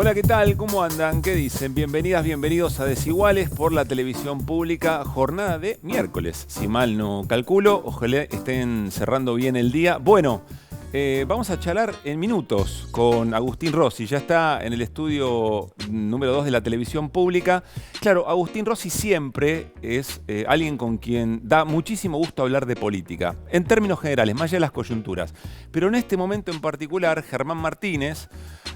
Hola, ¿qué tal? ¿Cómo andan? ¿Qué dicen? Bienvenidas, bienvenidos a Desiguales por la televisión pública. Jornada de miércoles, si mal no calculo. Ojalá estén cerrando bien el día. Bueno, vamos a charlar en minutos con Agustín Rossi. Ya está en el estudio número 2 de la televisión pública. Claro, Agustín Rossi siempre es alguien con quien da muchísimo gusto hablar de política, en términos generales, más allá de las coyunturas. Pero en este momento en particular, Germán Martínez,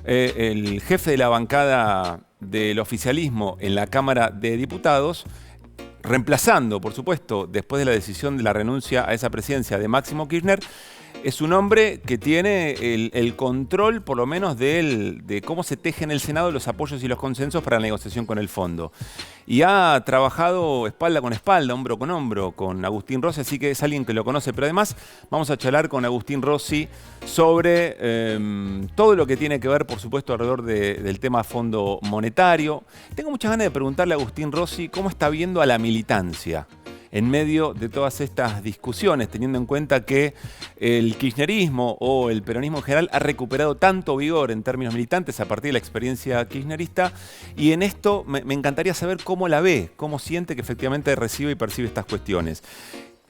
el jefe de la bancada del oficialismo en la Cámara de Diputados, reemplazando, por supuesto, después de la decisión de la renuncia a esa presidencia de Máximo Kirchner, es un hombre que tiene el control, por lo menos, de cómo se tejen en el Senado los apoyos y los consensos para la negociación con el fondo. Y ha trabajado espalda con espalda, hombro con hombro, con Agustín Rossi, así que es alguien que lo conoce. Pero además vamos a charlar con Agustín Rossi sobre todo lo que tiene que ver, por supuesto, alrededor del tema Fondo Monetario. Tengo muchas ganas de preguntarle a Agustín Rossi cómo está viendo a la militancia en medio de todas estas discusiones, teniendo en cuenta que el kirchnerismo o el peronismo en general ha recuperado tanto vigor en términos militantes a partir de la experiencia kirchnerista, y en esto me encantaría saber cómo la ve, cómo siente que efectivamente recibe y percibe estas cuestiones.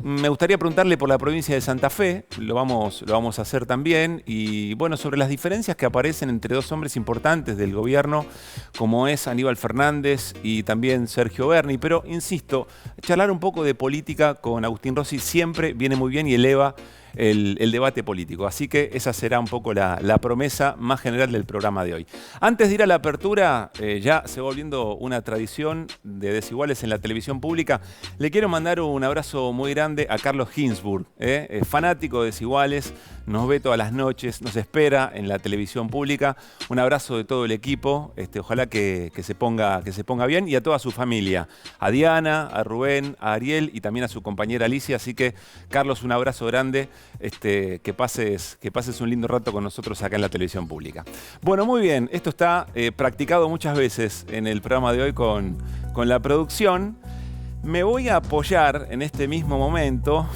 Me gustaría preguntarle por la provincia de Santa Fe, lo vamos a hacer también, y bueno, sobre las diferencias que aparecen entre dos hombres importantes del gobierno, como es Aníbal Fernández y también Sergio Berni. Pero, insisto, charlar un poco de política con Agustín Rossi siempre viene muy bien y eleva el debate político. Así que esa será un poco la promesa más general del programa de hoy. Antes de ir a la apertura, ya se va volviendo una tradición de Desiguales en la televisión pública, le quiero mandar un abrazo muy grande a Carlos Ginsburg, fanático de Desiguales, nos ve todas las noches, nos espera en la televisión pública. Un abrazo de todo el equipo, ojalá que se ponga bien, y a toda su familia, a Diana, a Rubén, a Ariel y también a su compañera Alicia. Así que, Carlos, un abrazo grande. Que pases un lindo rato con nosotros acá en la televisión pública. Bueno, muy bien, esto está practicado muchas veces en el programa de hoy con la producción. Me voy a apoyar en este mismo momento,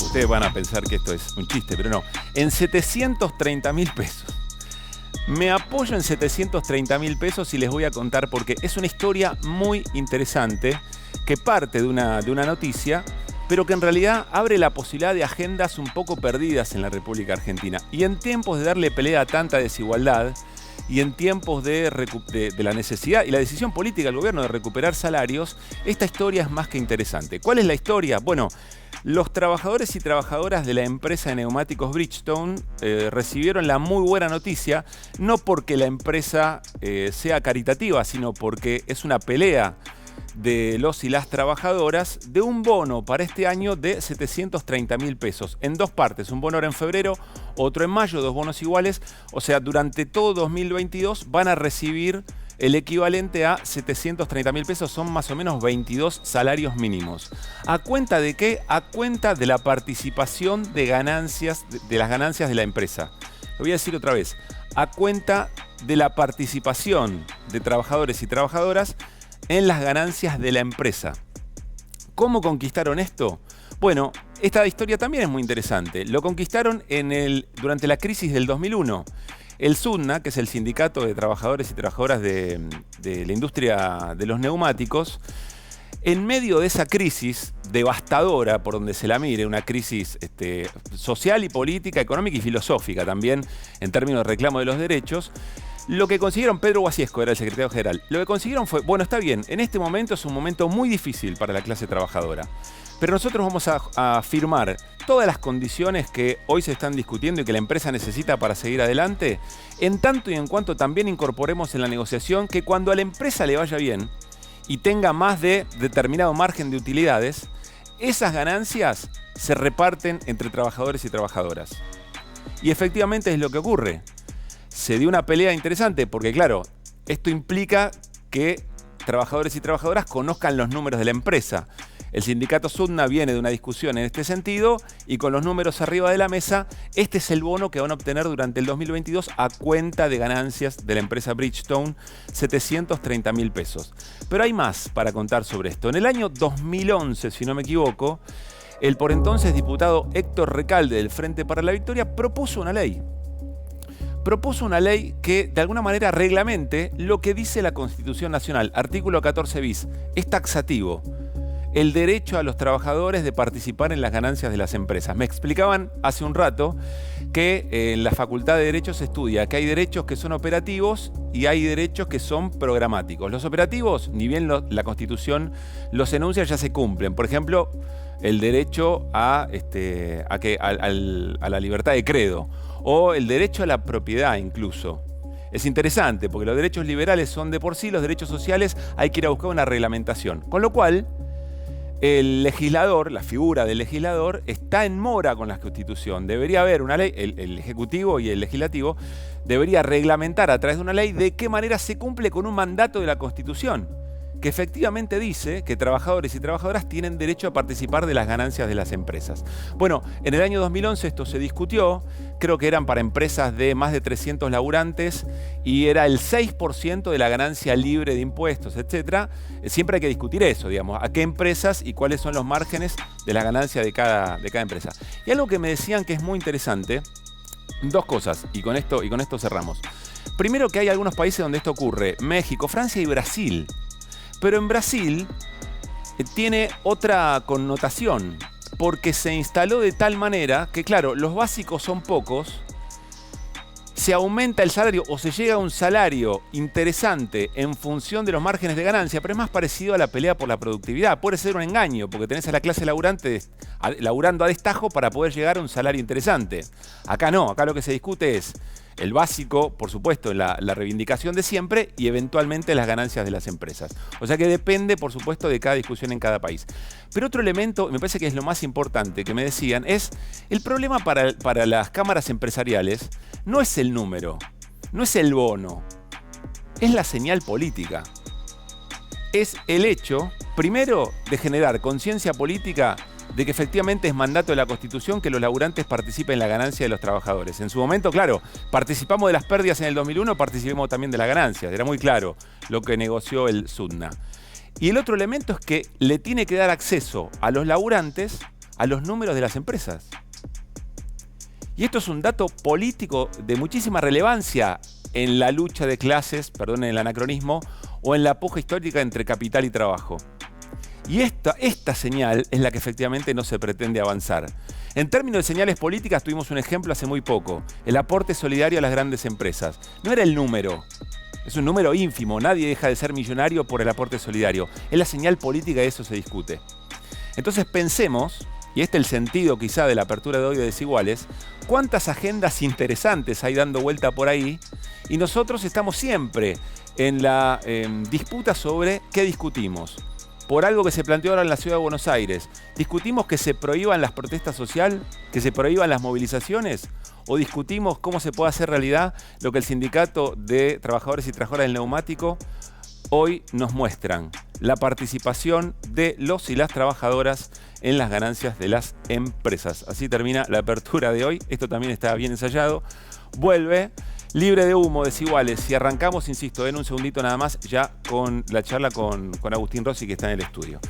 ustedes van a pensar que esto es un chiste, pero no, en 730.000 pesos. Me apoyo en 730.000 pesos y les voy a contar porque es una historia muy interesante que parte de una noticia, pero que en realidad abre la posibilidad de agendas un poco perdidas en la República Argentina. Y en tiempos de darle pelea a tanta desigualdad, y en tiempos de la necesidad y la decisión política del gobierno de recuperar salarios, esta historia es más que interesante. ¿Cuál es la historia? Bueno, los trabajadores y trabajadoras de la empresa de neumáticos Bridgestone recibieron la muy buena noticia, no porque la empresa sea caritativa, sino porque es una pelea de los y las trabajadoras, de un bono para este año de 730.000 pesos, en dos partes, un bono ahora en febrero, otro en mayo, dos bonos iguales. O sea, durante todo 2022 van a recibir el equivalente a 730.000 pesos, son más o menos 22 salarios mínimos. ¿A cuenta de qué? A cuenta de la participación de ganancias, de las ganancias de la empresa. Lo voy a decir otra vez, a cuenta de la participación de trabajadores y trabajadoras en las ganancias de la empresa. ¿Cómo conquistaron esto? Bueno, esta historia también es muy interesante. Lo conquistaron durante la crisis del 2001. El SUTNA, que es el sindicato de trabajadores y trabajadoras de la industria de los neumáticos, en medio de esa crisis devastadora, por donde se la mire, una crisis social y política, económica y filosófica también, en términos de reclamo de los derechos, lo que consiguieron, Pedro Guasiesco era el secretario general, lo que consiguieron fue, bueno, está bien, en este momento es un momento muy difícil para la clase trabajadora, pero nosotros vamos a firmar todas las condiciones que hoy se están discutiendo y que la empresa necesita para seguir adelante, en tanto y en cuanto también incorporemos en la negociación que cuando a la empresa le vaya bien y tenga más de determinado margen de utilidades, esas ganancias se reparten entre trabajadores y trabajadoras. Y efectivamente es lo que ocurre. Se dio una pelea interesante porque, claro, esto implica que trabajadores y trabajadoras conozcan los números de la empresa. El sindicato SUTNA viene de una discusión en este sentido y con los números arriba de la mesa, este es el bono que van a obtener durante el 2022 a cuenta de ganancias de la empresa Bridgestone, 730.000 pesos. Pero hay más para contar sobre esto. En el año 2011, si no me equivoco, el por entonces diputado Héctor Recalde del Frente para la Victoria propuso una ley. propuso una ley que de alguna manera reglamente lo que dice la Constitución Nacional, artículo 14 bis, es taxativo. El derecho a los trabajadores de participar en las ganancias de las empresas. Me explicaban hace un rato que en la Facultad de Derecho se estudia que hay derechos que son operativos y hay derechos que son programáticos. Los operativos, ni bien la Constitución los enuncia, ya se cumplen. Por ejemplo, el derecho a la libertad de credo o el derecho a la propiedad incluso. Es interesante porque los derechos liberales son de por sí, los derechos sociales hay que ir a buscar una reglamentación. Con lo cual, el legislador, la figura del legislador, está en mora con la Constitución. Debería haber una ley, el Ejecutivo y el Legislativo, debería reglamentar a través de una ley de qué manera se cumple con un mandato de la Constitución, que efectivamente dice que trabajadores y trabajadoras tienen derecho a participar de las ganancias de las empresas. Bueno, en el año 2011 esto se discutió, creo que eran para empresas de más de 300 laburantes y era el 6% de la ganancia libre de impuestos, etc. Siempre hay que discutir eso, digamos, a qué empresas y cuáles son los márgenes de la ganancia de cada empresa. Y algo que me decían que es muy interesante, dos cosas, y con esto cerramos. Primero, que hay algunos países donde esto ocurre, México, Francia y Brasil. Pero en Brasil tiene otra connotación, porque se instaló de tal manera que, claro, los básicos son pocos, se aumenta el salario o se llega a un salario interesante en función de los márgenes de ganancia, pero es más parecido a la pelea por la productividad. Puede ser un engaño, porque tenés a la clase laburante laburando a destajo para poder llegar a un salario interesante. Acá no, acá lo que se discute es el básico, por supuesto, la reivindicación de siempre y eventualmente las ganancias de las empresas. O sea que depende, por supuesto, de cada discusión en cada país. Pero otro elemento, me parece que es lo más importante que me decían, es el problema para las cámaras empresariales no es el número, no es el bono, es la señal política. Es el hecho, primero, de generar conciencia política de que efectivamente es mandato de la Constitución que los laburantes participen en la ganancia de los trabajadores. En su momento, claro, participamos de las pérdidas en el 2001, participemos también de las ganancias. Era muy claro lo que negoció el SUTNA. Y el otro elemento es que le tiene que dar acceso a los laburantes a los números de las empresas. Y esto es un dato político de muchísima relevancia en la lucha de clases, perdonen el anacronismo, o en la puja histórica entre capital y trabajo. Y esta señal es la que efectivamente no se pretende avanzar. En términos de señales políticas tuvimos un ejemplo hace muy poco, el aporte solidario a las grandes empresas. No era el número, es un número ínfimo, nadie deja de ser millonario por el aporte solidario. Es la señal política y eso se discute. Entonces pensemos, y este es el sentido quizá de la apertura de hoy de Desiguales, cuántas agendas interesantes hay dando vuelta por ahí y nosotros estamos siempre en la disputa sobre qué discutimos. Por algo que se planteó ahora en la Ciudad de Buenos Aires, ¿discutimos que se prohíban las protestas sociales, que se prohíban las movilizaciones? ¿O discutimos cómo se puede hacer realidad lo que el Sindicato de Trabajadores y Trabajadoras del Neumático hoy nos muestran? La participación de los y las trabajadoras en las ganancias de las empresas. Así termina la apertura de hoy. Esto también está bien ensayado. Vuelve libre de humo, Desiguales. Y arrancamos, insisto, en un segundito nada más, ya con la charla con Agustín Rossi, que está en el estudio.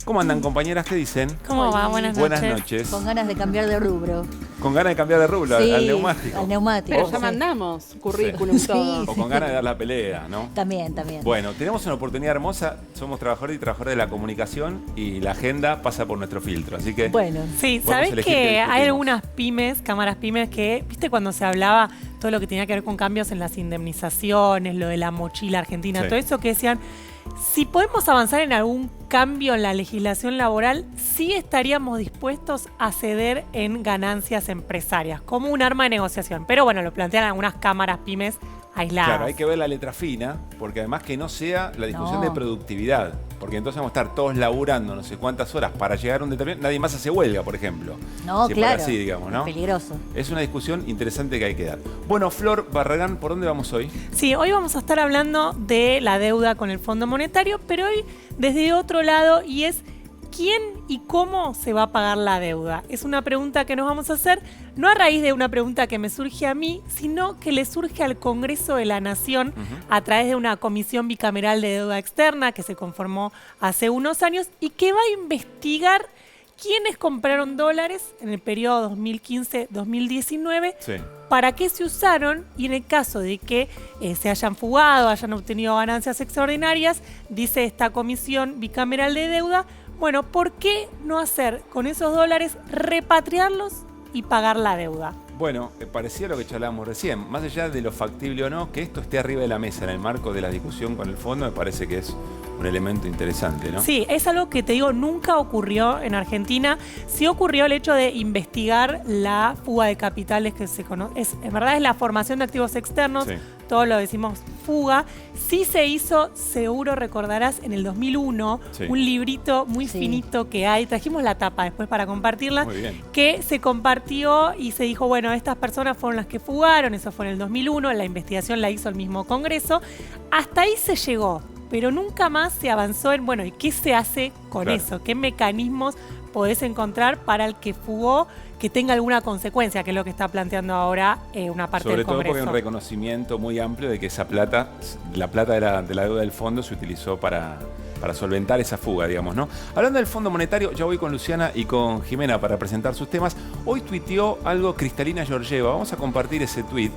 ¿Cómo andan, compañeras? ¿Qué dicen? ¿Cómo va? Buenas noches. Con ganas de cambiar de rubro. Con ganas de cambiar de rubro, sí, al neumático. Al neumático. Pero ya mandamos currículum, sí. todo. O con ganas de dar la pelea, ¿no? También. Bueno, tenemos una oportunidad hermosa. Somos trabajadores y trabajadoras de la comunicación y la agenda pasa por nuestro filtro. Así que bueno. Sí, ¿sabés que hay algunas pymes, cámaras pymes, que, viste, cuando se hablaba todo lo que tenía que ver con cambios en las indemnizaciones, lo de la mochila argentina, sí, todo eso, que decían, si podemos avanzar en algún cambio en la legislación laboral, sí estaríamos dispuestos a ceder en ganancias empresarias, como un arma de negociación. Pero bueno, lo plantean algunas cámaras pymes aisladas. Claro, hay que ver la letra fina, porque además que no sea la discusión de productividad, porque entonces vamos a estar todos laburando no sé cuántas horas para llegar a un determinado... Nadie más hace huelga, por ejemplo. No, si claro, así, digamos, ¿no? es peligroso. Es una discusión interesante que hay que dar. Bueno, Flor Barragán, ¿por dónde vamos hoy? Sí, hoy vamos a estar hablando de la deuda con el Fondo Monetario, pero hoy desde otro lado, y es ¿quién y cómo se va a pagar la deuda? Es una pregunta que nos vamos a hacer, no a raíz de una pregunta que me surge a mí, sino que le surge al Congreso de la Nación a través de una comisión bicameral de deuda externa que se conformó hace unos años y que va a investigar quiénes compraron dólares en el periodo 2015-2019, Sí. para qué se usaron y en el caso de que se hayan fugado, hayan obtenido ganancias extraordinarias, dice esta comisión bicameral de deuda, bueno, ¿por qué no hacer con esos dólares, repatriarlos y pagar la deuda? Bueno, parecía lo que charlábamos recién. Más allá de lo factible o no, que esto esté arriba de la mesa en el marco de la discusión con el fondo, me parece que es un elemento interesante, ¿no? Sí, es algo que te digo, nunca ocurrió en Argentina. Sí ocurrió el hecho de investigar la fuga de capitales que se conoce. En verdad es la formación de activos externos, Sí. todos lo decimos fuga. Sí se hizo, seguro recordarás, en el 2001, Sí. un librito muy finito que hay. Trajimos la tapa después para compartirla. Muy bien. Que se compartió y se dijo, bueno, estas personas fueron las que fugaron, eso fue en el 2001, la investigación la hizo el mismo Congreso. Hasta ahí se llegó, pero nunca más se avanzó en, bueno, ¿y qué se hace con Claro. eso? ¿Qué mecanismos podés encontrar para el que fugó que tenga alguna consecuencia, que es lo que está planteando ahora una parte Sobre del todo Congreso? porque hay un reconocimiento muy amplio de que esa plata, la plata de la deuda del fondo, se utilizó para solventar esa fuga, digamos, ¿no? Hablando del Fondo Monetario, ya voy con Luciana y con Jimena para presentar sus temas. Hoy tuiteó algo Cristalina Georgieva. Vamos a compartir ese tuit.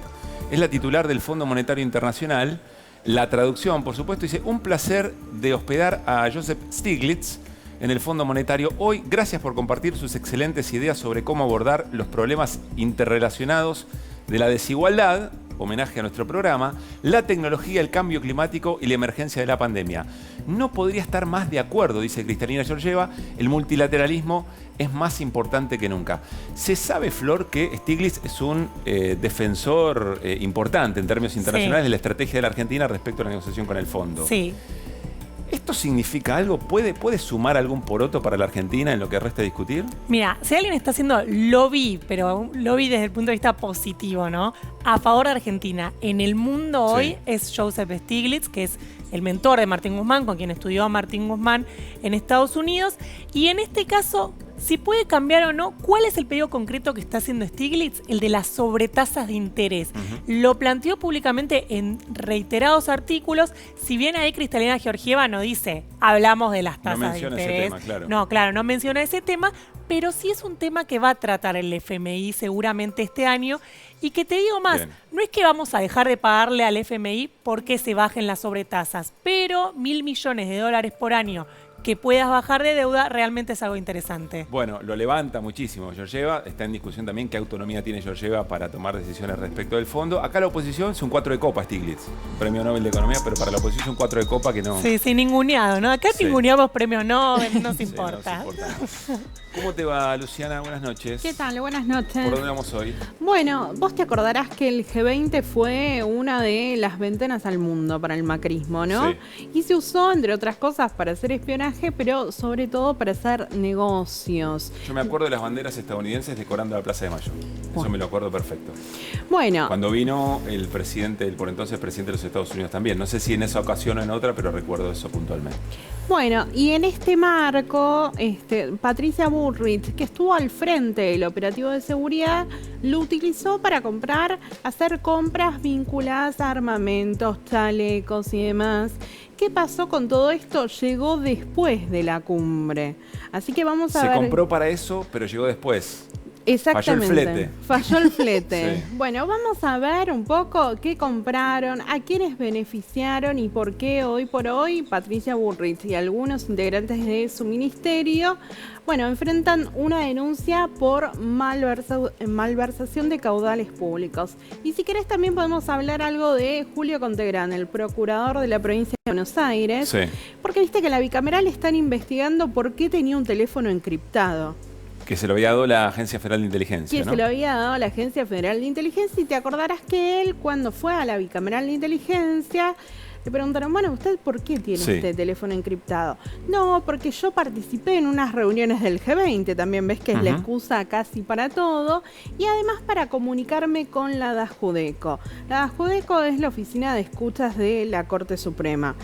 Es la titular del Fondo Monetario Internacional. La traducción, por supuesto, dice: un placer de hospedar a Joseph Stiglitz en el Fondo Monetario hoy. Gracias por compartir sus excelentes ideas sobre cómo abordar los problemas interrelacionados de la desigualdad, homenaje a nuestro programa, la tecnología, el cambio climático y la emergencia de la pandemia. No podría estar más de acuerdo, dice Cristalina Georgieva, el multilateralismo es más importante que nunca. Se sabe, Flor, que Stiglitz es un defensor importante en términos internacionales de la estrategia de la Argentina respecto a la negociación con el fondo. Sí. ¿Esto significa algo? ¿Puede sumar algún poroto para la Argentina en lo que resta discutir? Mira, si alguien está haciendo lobby, pero un lobby desde el punto de vista positivo, ¿no? A favor de Argentina en el mundo hoy es Joseph Stiglitz, que es el mentor de Martín Guzmán, con quien estudió Martín Guzmán en Estados Unidos. Y en este caso, si puede cambiar o no, ¿cuál es el pedido concreto que está haciendo Stiglitz? El de las sobretasas de interés. Lo planteó públicamente en reiterados artículos. Si bien ahí Cristalina Georgieva no dice, hablamos de las tasas de interés. Ese tema, claro. No, claro, no menciona ese tema, pero sí es un tema que va a tratar el FMI seguramente este año. Y que te digo más, Bien. no es que vamos a dejar de pagarle al FMI porque se bajen las sobretasas, pero 1.000 millones de dólares por año que puedas bajar de deuda realmente es algo interesante. Bueno, lo levanta muchísimo Georgieva. Está en discusión también qué autonomía tiene Georgieva para tomar decisiones respecto del fondo. Acá la oposición es un 4 de copa, Stiglitz. Un premio Nobel de Economía, pero para la oposición es un 4 de copa que no... Sí, sí, ninguneado, ¿no? Acá Sí. ninguneamos premios Nobel, no se Sí, importa. no se importa. ¿Cómo te va, Luciana? Buenas noches. ¿Qué tal? Buenas noches. ¿Por dónde vamos hoy? Bueno, vos te acordarás que el G20 fue una de las ventanas al mundo para el macrismo, ¿no? Sí. Y se usó, entre otras cosas, para hacer espionaje, pero sobre todo para hacer negocios. Yo me acuerdo de las banderas estadounidenses decorando la Plaza de Mayo. Eso me lo acuerdo perfecto. Bueno, Cuando vino el presidente, el por entonces presidente de los Estados Unidos también. No sé si en esa ocasión o en otra, pero recuerdo eso puntualmente. Bueno, y en este marco, Patricia Bullrich, que estuvo al frente del operativo de seguridad, lo utilizó para hacer compras vinculadas a armamentos, chalecos y demás. ¿Qué pasó con todo esto? Llegó después de la cumbre. Así que vamos a Se ver. compró para eso, pero llegó después. Exactamente. Falló el flete. Falló el flete. Sí. Bueno, vamos a ver un poco qué compraron, a quiénes beneficiaron y por qué hoy por hoy Patricia Bullrich y algunos integrantes de su ministerio, bueno, enfrentan una denuncia por malversación de caudales públicos. Y si querés también podemos hablar algo de Julio Contegrán, el procurador de la provincia de Buenos Aires, Sí. porque viste que la bicameral están investigando por qué tenía un teléfono encriptado. Que se lo había dado la Agencia Federal de Inteligencia, Que ¿no? se lo había dado a la Agencia Federal de Inteligencia, y te acordarás que él, cuando fue a la bicameral de inteligencia, le preguntaron, bueno, ¿usted por qué tiene Sí. este teléfono encriptado? No, porque yo participé en unas reuniones del G20, también ves que es la excusa casi para todo, y además para comunicarme con la DAJUDECO. La DAJUDECO es la oficina de escuchas de la Corte Suprema.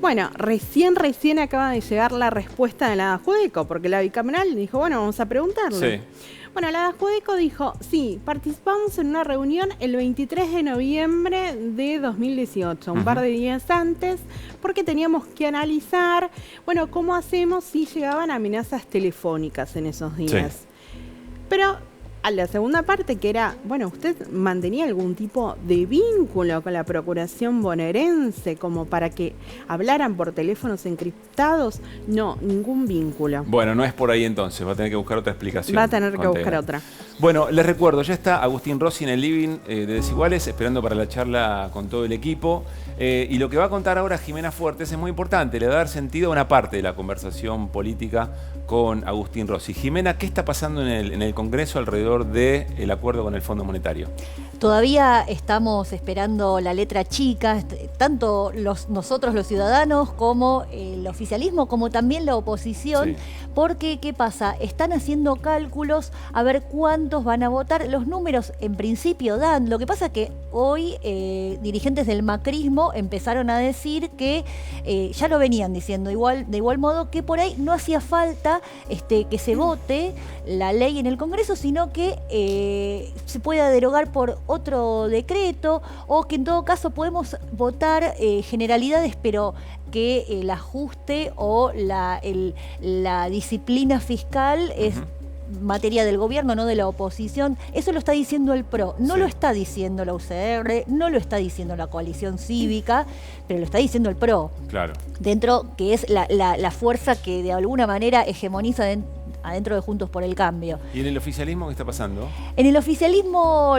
Bueno, recién acaba de llegar la respuesta de la Judeco, porque la bicameral dijo, bueno, vamos a preguntarle. Sí. Bueno, la Judeco dijo, sí, participamos en una reunión el 23 de noviembre de 2018, un par de días antes, porque teníamos que analizar, bueno, cómo hacemos si llegaban amenazas telefónicas en esos días. Sí. Pero a la segunda parte, que era, bueno, ¿usted mantenía algún tipo de vínculo con la Procuración bonaerense como para que hablaran por teléfonos encriptados? No, ningún vínculo. Bueno, no es por ahí entonces, va a tener que buscar otra explicación. Va a tener que buscar otra. Bueno, les recuerdo, ya está Agustín Rossi en el living de Desiguales, esperando para la charla con todo el equipo. Y lo que va a contar ahora Jimena Fuertes es muy importante, le va a dar sentido a una parte de la conversación política con Agustín Rossi. Jimena, ¿qué está pasando en el Congreso alrededor del acuerdo con el Fondo Monetario? Todavía estamos esperando la letra chica, tanto nosotros los ciudadanos como el oficialismo, como también la oposición, porque ¿qué pasa? Están haciendo cálculos a ver cuántos van a votar. Los números en principio dan, lo que pasa es que hoy dirigentes del macrismo empezaron a decir que, ya lo venían diciendo de igual modo, que por ahí no hacía falta que se vote la ley en el Congreso, sino que se pueda derogar por otro decreto, o que en todo caso podemos votar generalidades, pero que el ajuste o la disciplina fiscal es materia del gobierno, no de la oposición. Eso lo está diciendo el PRO, no lo está diciendo la UCR, no lo está diciendo la coalición cívica, pero lo está diciendo el PRO. Claro. Dentro, que es la fuerza que de alguna manera hegemoniza adentro de Juntos por el Cambio. ¿Y en el oficialismo qué está pasando? En el oficialismo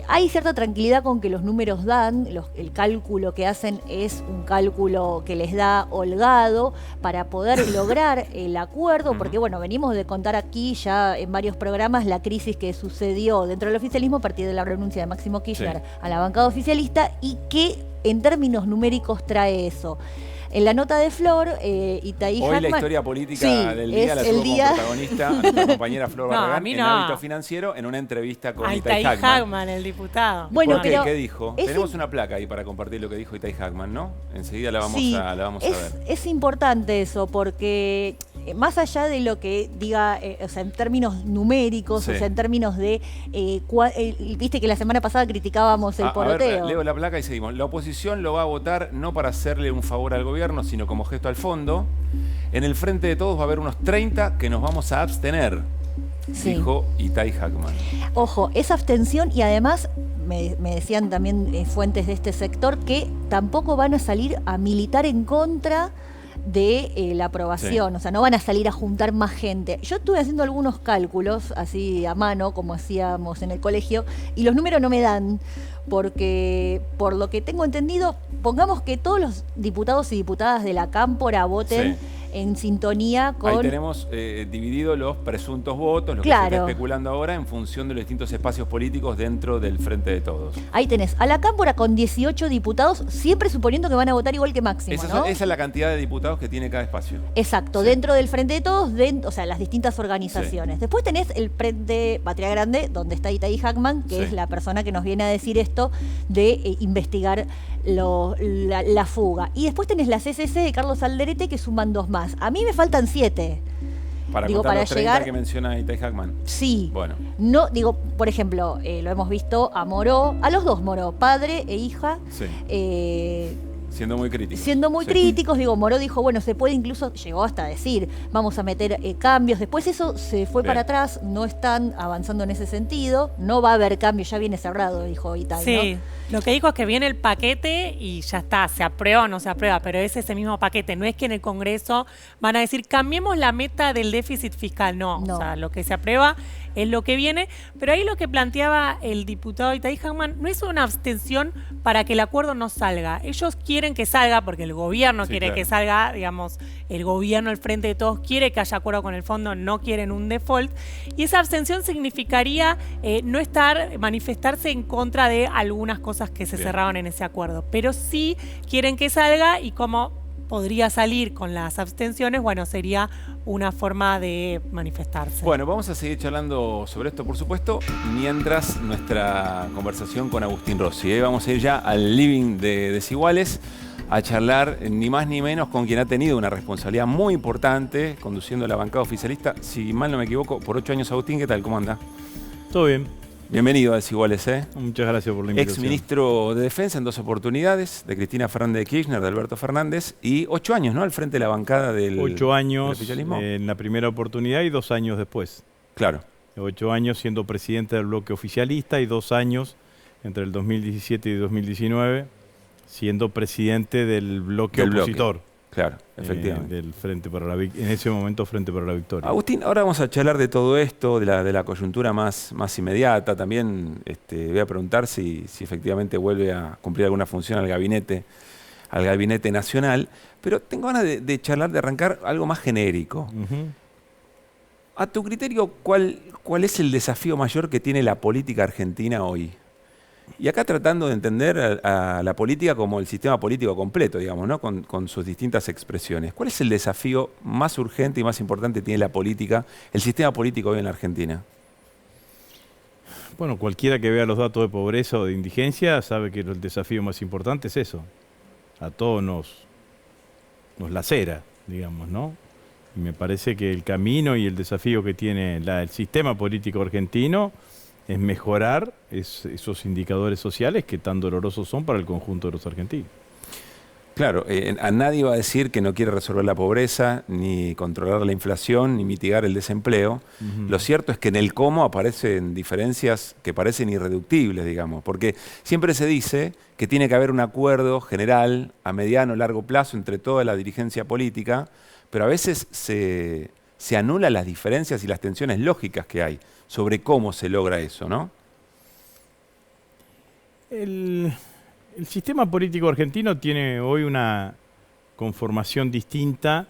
hay cierta tranquilidad con que los números dan, el cálculo que hacen es un cálculo que les da holgado para poder lograr el acuerdo, porque bueno, venimos de contar aquí ya en varios programas la crisis que sucedió dentro del oficialismo a partir de la renuncia de Máximo Kirchner a la bancada oficialista, y que en términos numéricos trae eso. En la nota de Flor, Itaí Hackman... Hoy la historia política del día la tuvo como protagonista nuestra compañera Flor Barragán en ámbito financiero, en una entrevista con Itaí Hackman, el diputado. Bueno, pero ¿qué dijo? Tenemos una placa ahí para compartir lo que dijo Itaí Hackman, ¿no? Enseguida la vamos a ver. Es importante eso, porque más allá de lo que diga, o sea, en términos numéricos, o sea, en términos de... viste que la semana pasada criticábamos el poroteo. A ver, leo la placa y seguimos. La oposición lo va a votar no para hacerle un favor al gobierno, sino como gesto al fondo. En el frente de todos va a haber unos 30 que nos vamos a abstener, dijo Itaí Hackman. Ojo, esa abstención, y además me decían también fuentes de este sector que tampoco van a salir a militar en contra de la aprobación, o sea, no van a salir a juntar más gente. Yo estuve haciendo algunos cálculos así a mano, como hacíamos en el colegio, y los números no me dan, porque por lo que tengo entendido, pongamos que todos los diputados y diputadas de la Cámpora voten en sintonía con... Ahí tenemos divididos los presuntos votos, lo que se está especulando ahora en función de los distintos espacios políticos dentro del Frente de Todos. Ahí tenés a la Cámpora con 18 diputados, siempre suponiendo que van a votar igual que Máximo, ¿no? Esa es la cantidad de diputados que tiene cada espacio. Exacto, dentro del Frente de Todos, o sea, las distintas organizaciones. Después tenés el Frente Patria Grande, donde está Itaí Hackman, que es la persona que nos viene a decir esto de investigar la fuga. Y después tenés la CCC de Carlos Alderete, que suman 2 más. A mí me faltan 7. Para contar los 30 que menciona Itaí Hackman. Sí. Bueno. No, por ejemplo, lo hemos visto a Moró, a los dos Moró, padre e hija. Sí. Siendo muy críticos. Siendo muy críticos, Moró dijo, bueno, se puede incluso, llegó hasta decir, vamos a meter cambios. Después eso se fue para atrás, no están avanzando en ese sentido, no va a haber cambios, ya viene cerrado, dijo Itaí, sí. Lo que dijo es que viene el paquete y ya está, se aprueba o no se aprueba, pero es ese mismo paquete. No es que en el Congreso van a decir, cambiemos la meta del déficit fiscal, no. O sea, lo que se aprueba es lo que viene. Pero ahí lo que planteaba el diputado Itaí Hackman no es una abstención para que el acuerdo no salga. Ellos quieren que salga, porque el gobierno quiere que salga, digamos, el gobierno, el Frente de Todos, quiere que haya acuerdo con el fondo, no quieren un default. Y esa abstención significaría manifestarse en contra de algunas cosas que se cerraron en ese acuerdo, pero sí quieren que salga, y como podría salir con las abstenciones, bueno, sería una forma de manifestarse. Bueno, vamos a seguir charlando sobre esto, por supuesto, mientras nuestra conversación con Agustín Rossi. Vamos a ir ya al living de Desiguales, a charlar ni más ni menos con quien ha tenido una responsabilidad muy importante conduciendo la bancada oficialista, si mal no me equivoco, por 8 años. Agustín, ¿qué tal? ¿Cómo anda? Todo bien. Bienvenido a Desiguales, ¿eh? Muchas gracias por la invitación. Ex ministro de Defensa en 2 oportunidades, de Cristina Fernández de Kirchner, de Alberto Fernández, y 8 años, ¿no? Al frente de la bancada del 8 años del oficialismo. En la primera oportunidad y 2 años después. Claro. 8 años siendo presidente del bloque oficialista y 2 años entre el 2017 y 2019 siendo presidente del bloque opositor. Claro, efectivamente. Del Frente para en ese momento Frente para la Victoria. Agustín, ahora vamos a charlar de todo esto, de la coyuntura más inmediata. También voy a preguntar si efectivamente vuelve a cumplir alguna función al gabinete nacional. Pero tengo ganas de charlar, de arrancar algo más genérico. A tu criterio, ¿cuál es el desafío mayor que tiene la política argentina hoy? Y acá tratando de entender a la política como el sistema político completo, digamos, ¿no? Con sus distintas expresiones. ¿Cuál es el desafío más urgente y más importante que tiene la política, el sistema político hoy en la Argentina? Bueno, cualquiera que vea los datos de pobreza o de indigencia sabe que el desafío más importante es eso. A todos nos lacera, digamos, ¿no? Y me parece que el camino y el desafío que tiene el sistema político argentino es mejorar esos indicadores sociales que tan dolorosos son para el conjunto de los argentinos. Claro, a nadie va a decir que no quiere resolver la pobreza, ni controlar la inflación, ni mitigar el desempleo. Lo cierto es que en el cómo aparecen diferencias que parecen irreductibles, digamos, porque siempre se dice que tiene que haber un acuerdo general a mediano o largo plazo entre toda la dirigencia política, pero a veces se anulan las diferencias y las tensiones lógicas que hay sobre cómo se logra eso, ¿no? El sistema político argentino tiene hoy una conformación distinta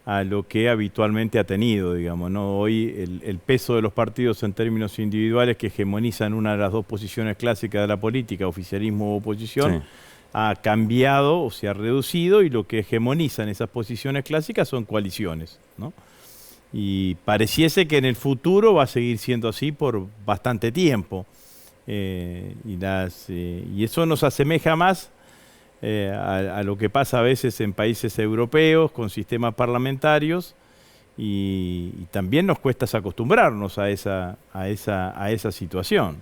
a lo que habitualmente ha tenido, digamos, ¿no? Hoy el peso de los partidos en términos individuales que hegemonizan una de las dos posiciones clásicas de la política, oficialismo u oposición, sí, ha cambiado o se ha reducido, y lo que hegemonizan esas posiciones clásicas son coaliciones, ¿no? Y pareciese que en el futuro va a seguir siendo así por bastante tiempo. Y eso nos asemeja más a lo que pasa a veces en países europeos con sistemas parlamentarios, y también nos cuesta acostumbrarnos a esa situación.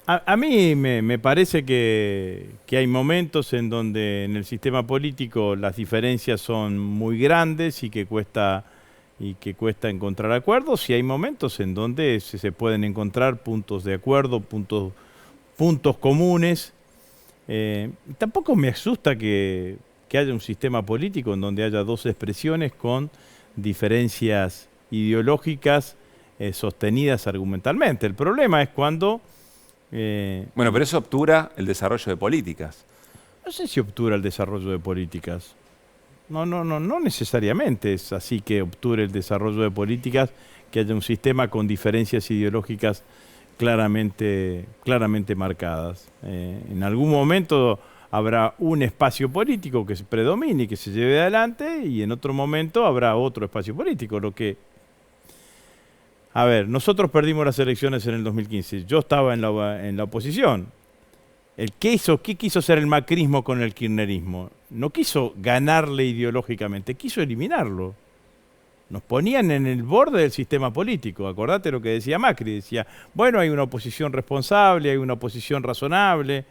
A mí me parece que hay momentos en donde en el sistema político las diferencias son muy grandes y que cuesta encontrar acuerdos, y hay momentos en donde se pueden encontrar puntos de acuerdo, puntos comunes. Tampoco me asusta que haya un sistema político en donde haya dos expresiones con diferencias ideológicas sostenidas argumentalmente. El problema es cuando... Bueno, pero eso obtura el desarrollo de políticas. No sé si obtura el desarrollo de políticas. No necesariamente es así que obture el desarrollo de políticas que haya un sistema con diferencias ideológicas claramente marcadas. En algún momento habrá un espacio político que se predomine y que se lleve adelante, y en otro momento habrá otro espacio político. A ver, nosotros perdimos las elecciones en el 2015. Yo estaba en la oposición. ¿Qué quiso hacer el macrismo con el kirchnerismo? No quiso ganarle ideológicamente, quiso eliminarlo. Nos ponían en el borde del sistema político. Acordate lo que decía Macri. Decía, bueno, hay una oposición responsable, hay una oposición razonable.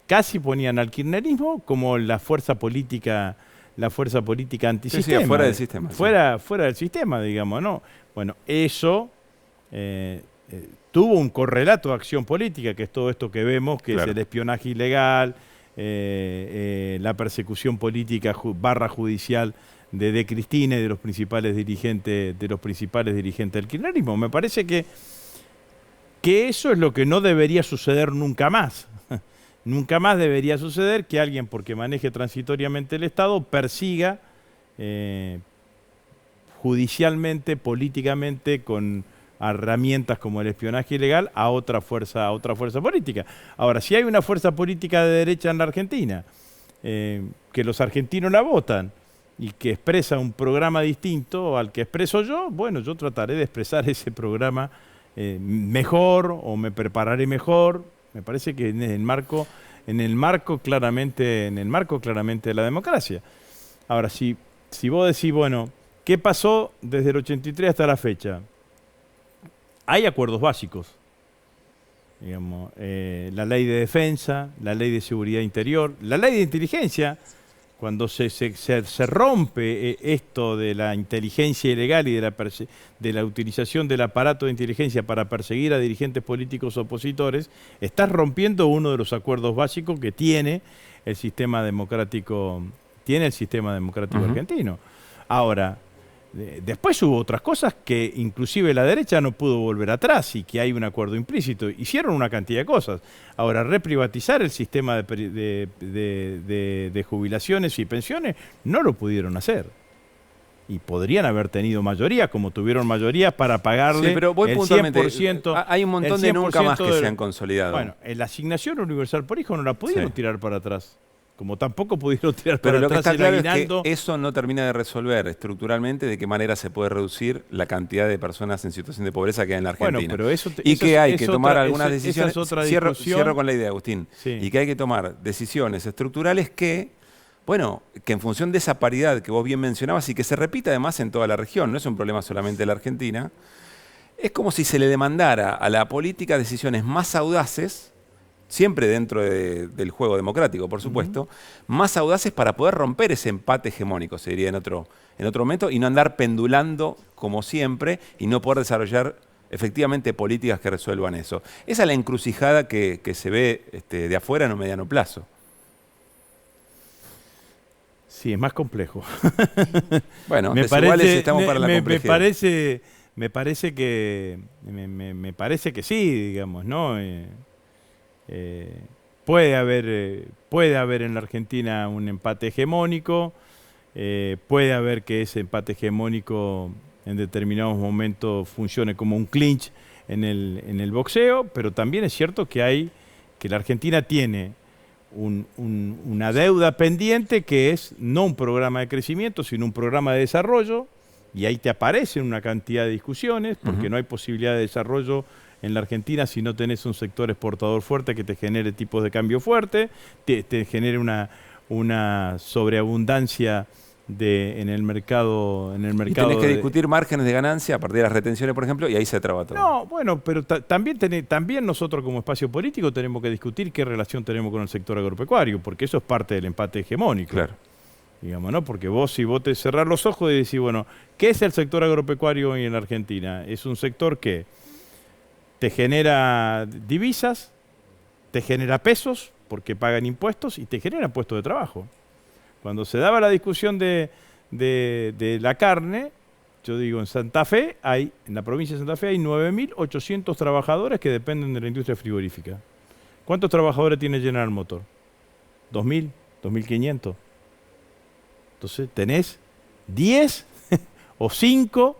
Casi ponían al kirchnerismo como la fuerza política antisistema. Sí, fuera del sistema. Fuera del sistema, digamos, ¿no? Bueno, eso tuvo un correlato de acción política, que es todo esto que vemos, que claro, es el espionaje ilegal, la persecución política /judicial de Cristina y de los principales dirigentes del kirchnerismo. Me parece que eso es lo que no debería suceder nunca más. Nunca más debería suceder que alguien, porque maneje transitoriamente el Estado, persiga judicialmente, políticamente, con herramientas como el espionaje ilegal a otra fuerza política. Ahora, si hay una fuerza política de derecha en la Argentina, que los argentinos la votan y que expresa un programa distinto al que expreso yo, bueno, yo trataré de expresar ese programa mejor, o me prepararé mejor. Me parece que en el marco en el marco claramente de la democracia. Ahora, si vos decís, bueno, ¿qué pasó desde el 83 hasta la fecha? Hay acuerdos básicos. Digamos, la ley de defensa, la ley de seguridad interior, la ley de inteligencia, cuando se rompe esto de la inteligencia ilegal y de la utilización del aparato de inteligencia para perseguir a dirigentes políticos opositores, estás rompiendo uno de los acuerdos básicos que tiene el sistema democrático, argentino. Ahora, después hubo otras cosas que inclusive la derecha no pudo volver atrás y que hay un acuerdo implícito. Hicieron una cantidad de cosas. Ahora, reprivatizar el sistema de jubilaciones y pensiones no lo pudieron hacer. Y podrían haber tenido mayoría, como tuvieron mayoría para pagarle pero voy el puntualmente. 100%. Hay un montón de nunca más que se han consolidado. Bueno, la asignación universal por hijo no la pudieron tirar para atrás. Como tampoco pudieron tirar Pero para lo que atrás está el claro aguinaldo. es que eso no termina de resolver estructuralmente de qué manera se puede reducir la cantidad de personas en situación de pobreza que hay en la Argentina. Bueno, pero y que hay que tomar algunas esa decisiones. es otra Cierro discusión. con la idea, Agustín. Sí. Y que hay que tomar decisiones estructurales que, bueno, que en función de esa paridad que vos bien mencionabas y que se repite además en toda la región, no es un problema solamente de la Argentina, es como si se le demandara a la política decisiones más audaces, siempre dentro del juego democrático, por supuesto, más audaces para poder romper ese empate hegemónico, se diría en otro momento, y no andar pendulando como siempre y no poder desarrollar efectivamente políticas que resuelvan eso. Esa es la encrucijada que se ve de afuera en un mediano plazo. Sí, es más complejo. Bueno, desiguales estamos para la complejidad. Me parece que sí, digamos, ¿no? Puede haber en la Argentina un empate hegemónico, puede haber que ese empate hegemónico en determinados momentos funcione como un clinch en el boxeo, pero también es cierto que la Argentina tiene una deuda pendiente que es no un programa de crecimiento, sino un programa de desarrollo, y ahí te aparecen una cantidad de discusiones, porque no hay posibilidad de desarrollo en la Argentina si no tenés un sector exportador fuerte que te genere tipos de cambio fuerte, te genere una sobreabundancia en el mercado. Y tenés que discutir márgenes de ganancia a partir de las retenciones, por ejemplo, y ahí se traba todo. No, bueno, pero también nosotros como espacio político tenemos que discutir qué relación tenemos con el sector agropecuario, porque eso es parte del empate hegemónico. Claro. Digamos, ¿no? Porque si vos te cerrás los ojos y decís, bueno, ¿qué es el sector agropecuario hoy en la Argentina? Es un sector que te genera divisas, te genera pesos, porque pagan impuestos, y te genera puestos de trabajo. Cuando se daba la discusión de la carne, yo digo, en la provincia de Santa Fe hay 9.800 trabajadores que dependen de la industria frigorífica. ¿Cuántos trabajadores tiene General Motors? ¿2.000? ¿2.500? Entonces tenés 10 o 5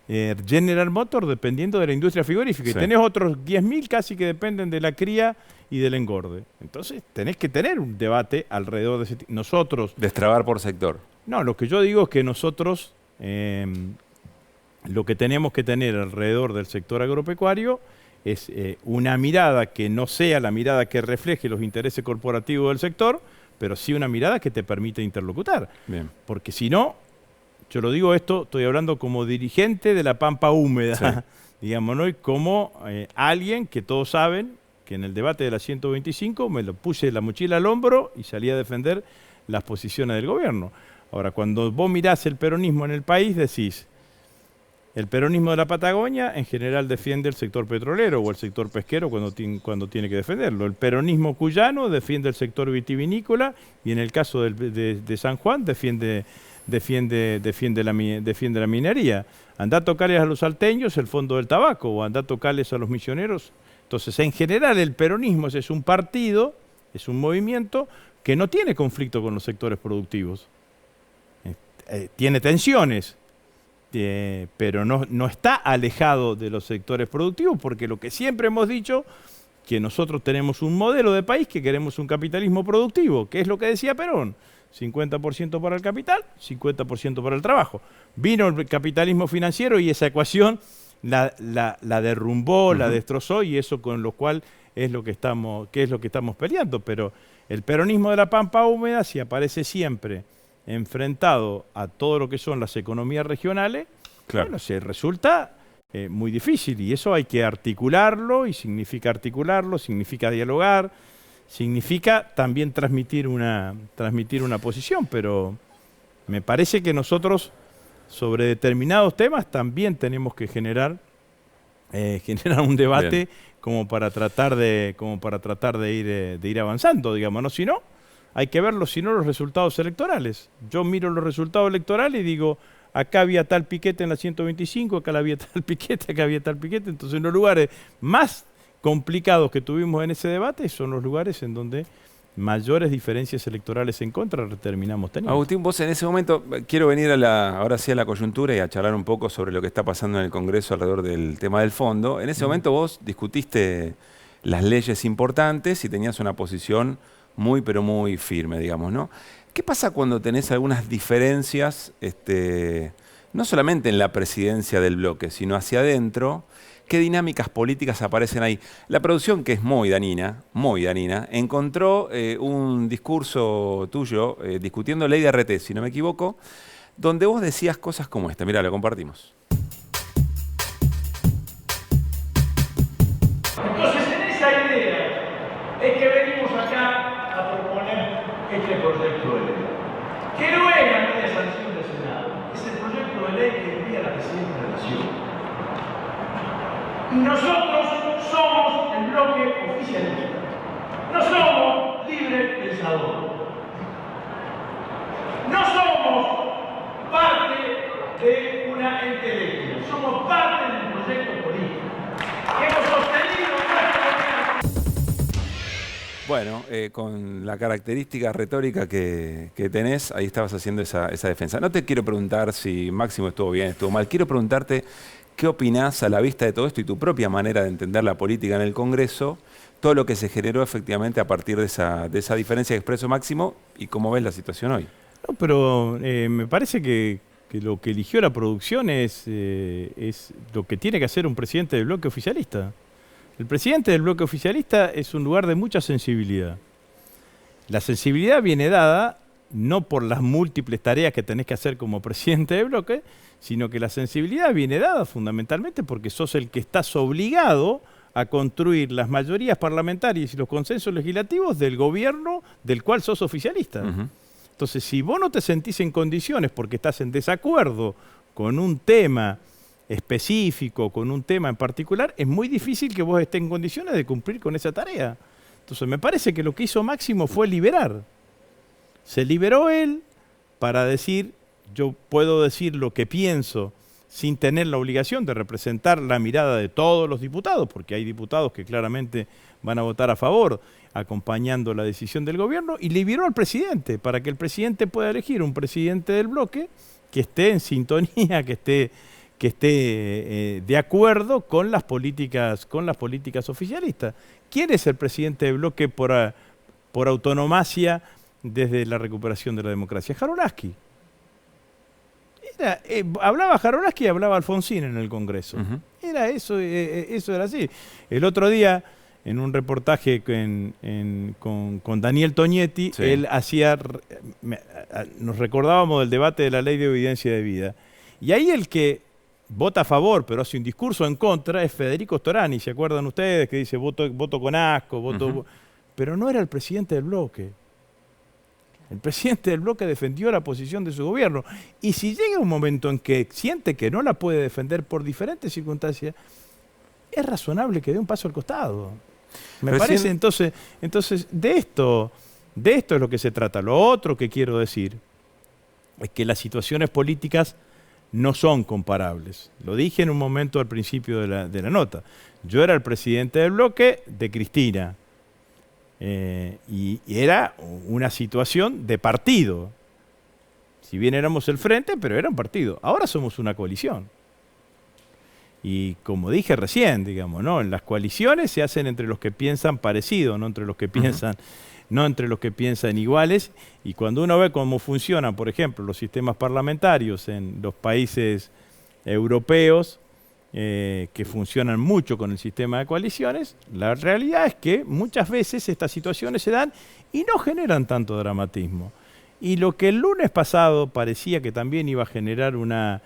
General Motors dependiendo de la industria frigorífica. Sí. Y tenés otros 10.000 casi que dependen de la cría y del engorde. Entonces tenés que tener un debate alrededor de ese nosotros. Destrabar por sector. No, lo que yo digo es que nosotros lo que tenemos que tener alrededor del sector agropecuario es una mirada que no sea la mirada que refleje los intereses corporativos del sector, pero sí una mirada que te permite interlocutar. Bien. Porque si no, yo lo digo esto, estoy hablando como dirigente de la Pampa Húmeda, digamos, ¿no? Y como alguien que todos saben que en el debate de la 125 me lo puse la mochila al hombro y salí a defender las posiciones del gobierno. Ahora, cuando vos mirás el peronismo en el país, decís, el peronismo de la Patagonia en general defiende el sector petrolero o el sector pesquero cuando tiene que defenderlo. El peronismo cuyano defiende el sector vitivinícola y en el caso de San Juan defiende la minería. Andá a tocarles a los salteños el fondo del tabaco o andá a tocarles a los misioneros. Entonces, en general, el peronismo es un partido, es un movimiento que no tiene conflicto con los sectores productivos. Tiene tensiones, pero no está alejado de los sectores productivos, porque lo que siempre hemos dicho, que nosotros tenemos un modelo de país que queremos un capitalismo productivo, que es lo que decía Perón, 50% para el capital, 50% para el trabajo. Vino el capitalismo financiero y esa ecuación la derrumbó, la destrozó, y eso con lo cual es lo que estamos peleando. Pero el peronismo de la Pampa Húmeda, si aparece siempre enfrentado a todo lo que son las economías regionales, Claro. bueno, se resulta muy difícil, y eso hay que articularlo, y significa articularlo, significa dialogar, significa también transmitir una posición, pero me parece que nosotros sobre determinados temas también tenemos que generar un debate. Bien. como para tratar de ir avanzando, digamos, ¿no? Si no, hay que ver los resultados electorales. Yo miro los resultados electorales y digo, acá había tal piquete en la 125, acá había tal piquete, acá había tal piquete. Entonces, los lugares más complicados que tuvimos en ese debate son los lugares en donde mayores diferencias electorales en contra terminamos teniendo. Agustín, vos en ese momento, quiero venir ahora sí a la coyuntura y a charlar un poco sobre lo que está pasando en el Congreso alrededor del tema del fondo. En ese momento vos discutiste las leyes importantes y tenías una posición muy, pero muy firme, digamos, ¿no? ¿Qué pasa cuando tenés algunas diferencias, no solamente en la presidencia del bloque, sino hacia adentro? ¿Qué dinámicas políticas aparecen ahí? La producción, que es muy danina, encontró un discurso tuyo discutiendo ley de RT, si no me equivoco, donde vos decías cosas como esta. Mirá, lo compartimos. Entonces, en esa idea es que venimos acá a proponer este proyecto de ley, que no es la media sanción del Senado, es el proyecto de ley que envía la Presidenta de la Nación. Y nosotros somos el bloque oficialista, no somos libre pensador, no somos parte de una entelequia, somos parte del proyecto político. Hemos sostenido nuestro. Bueno, con la característica retórica que tenés, ahí estabas haciendo esa defensa. No te quiero preguntar si Máximo estuvo bien, estuvo mal. Quiero preguntarte qué opinás a la vista de todo esto y tu propia manera de entender la política en el Congreso, todo lo que se generó efectivamente a partir de esa diferencia que expresó Máximo y cómo ves la situación hoy. No, pero me parece que lo que eligió la producción es lo que tiene que hacer un presidente del bloque oficialista. El presidente del bloque oficialista es un lugar de mucha sensibilidad. La sensibilidad viene dada no por las múltiples tareas que tenés que hacer como presidente del bloque, sino que la sensibilidad viene dada fundamentalmente porque sos el que estás obligado a construir las mayorías parlamentarias y los consensos legislativos del gobierno del cual sos oficialista. Entonces, si vos no te sentís en condiciones porque estás en desacuerdo con un tema específico, con un tema en particular, es muy difícil que vos estés en condiciones de cumplir con esa tarea. Entonces, me parece que lo que hizo Máximo fue liberar. Se liberó él para decir, yo puedo decir lo que pienso sin tener la obligación de representar la mirada de todos los diputados, porque hay diputados que claramente van a votar a favor, acompañando la decisión del gobierno, y liberó al presidente, para que el presidente pueda elegir un presidente del bloque que esté en sintonía, que esté de acuerdo con las políticas oficialistas. ¿Quién es el presidente del bloque por autonomacia desde la recuperación de la democracia? Jarolaski. Hablaba Jarolaski y hablaba Alfonsín en el Congreso. Era eso, eso era así. El otro día, en un reportaje con Daniel Toñetti, sí, él nos recordábamos del debate de la ley de evidencia de vida. Y ahí el que vota a favor, pero hace un discurso en contra, es Federico Storani. ¿Se acuerdan ustedes? Que dice, voto con asco, pero no era el presidente del bloque. El presidente del bloque defendió la posición de su gobierno. Y si llega un momento en que siente que no la puede defender por diferentes circunstancias, es razonable que dé un paso al costado. Me parece, entonces de esto es lo que se trata. Lo otro que quiero decir es que las situaciones políticas no son comparables. Lo dije en un momento al principio de la nota. Yo era el presidente del bloque de Cristina. Y era una situación de partido. Si bien éramos el frente, pero era un partido. Ahora somos una coalición. Y como dije recién, digamos, ¿no? Las coaliciones se hacen entre los que piensan parecido, no entre los que piensan, no entre los que piensan iguales. Y cuando uno ve cómo funcionan, por ejemplo, los sistemas parlamentarios en los países europeos, que funcionan mucho con el sistema de coaliciones. La realidad es que muchas veces estas situaciones se dan y no generan tanto dramatismo. Y lo que el lunes pasado parecía que también iba a generar una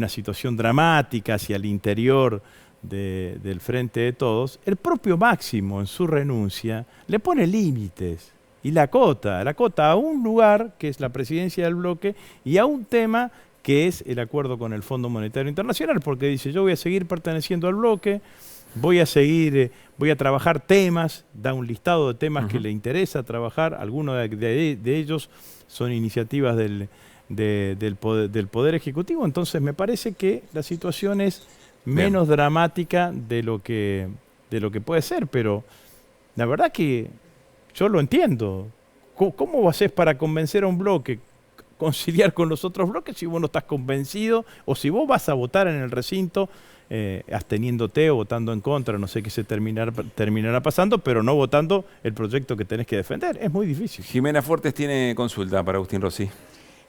situación dramática hacia el interior del Frente de Todos, el propio Máximo en su renuncia le pone límites y la acota a un lugar que es la presidencia del bloque y a un tema que es el acuerdo con el Fondo Monetario Internacional, porque dice, yo voy a seguir perteneciendo al bloque, voy a trabajar temas, da un listado de temas que le interesa trabajar, algunos de ellos son iniciativas del Poder Ejecutivo, entonces me parece que la situación es menos dramática de lo que puede ser, pero la verdad que yo lo entiendo. ¿Cómo haces para convencer a un bloque, conciliar con los otros bloques si vos no estás convencido o si vos vas a votar en el recinto absteniéndote o votando en contra, no sé qué se terminará pasando, pero no votando el proyecto que tenés que defender? Es muy difícil. Jimena Fuertes tiene consulta para Agustín Rossi.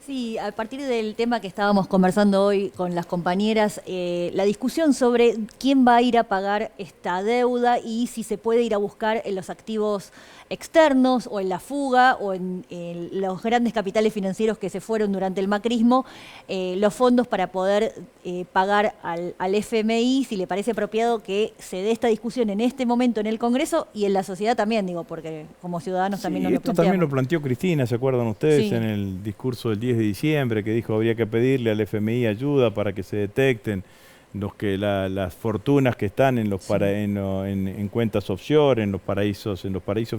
Sí, a partir del tema que estábamos conversando hoy con las compañeras, la discusión sobre quién va a ir a pagar esta deuda y si se puede ir a buscar en los activos externos o en la fuga o en los grandes capitales financieros que se fueron durante el macrismo, los fondos para poder pagar al FMI, si le parece apropiado que se dé esta discusión en este momento en el Congreso y en la sociedad también, digo, porque como ciudadanos también nos lo esto planteamos. también lo planteó Cristina, ¿se acuerdan ustedes? Sí. En el discurso del 10 de diciembre, que dijo habría que pedirle al FMI ayuda para que se detecten las fortunas que están en cuentas offshore, en los paraísos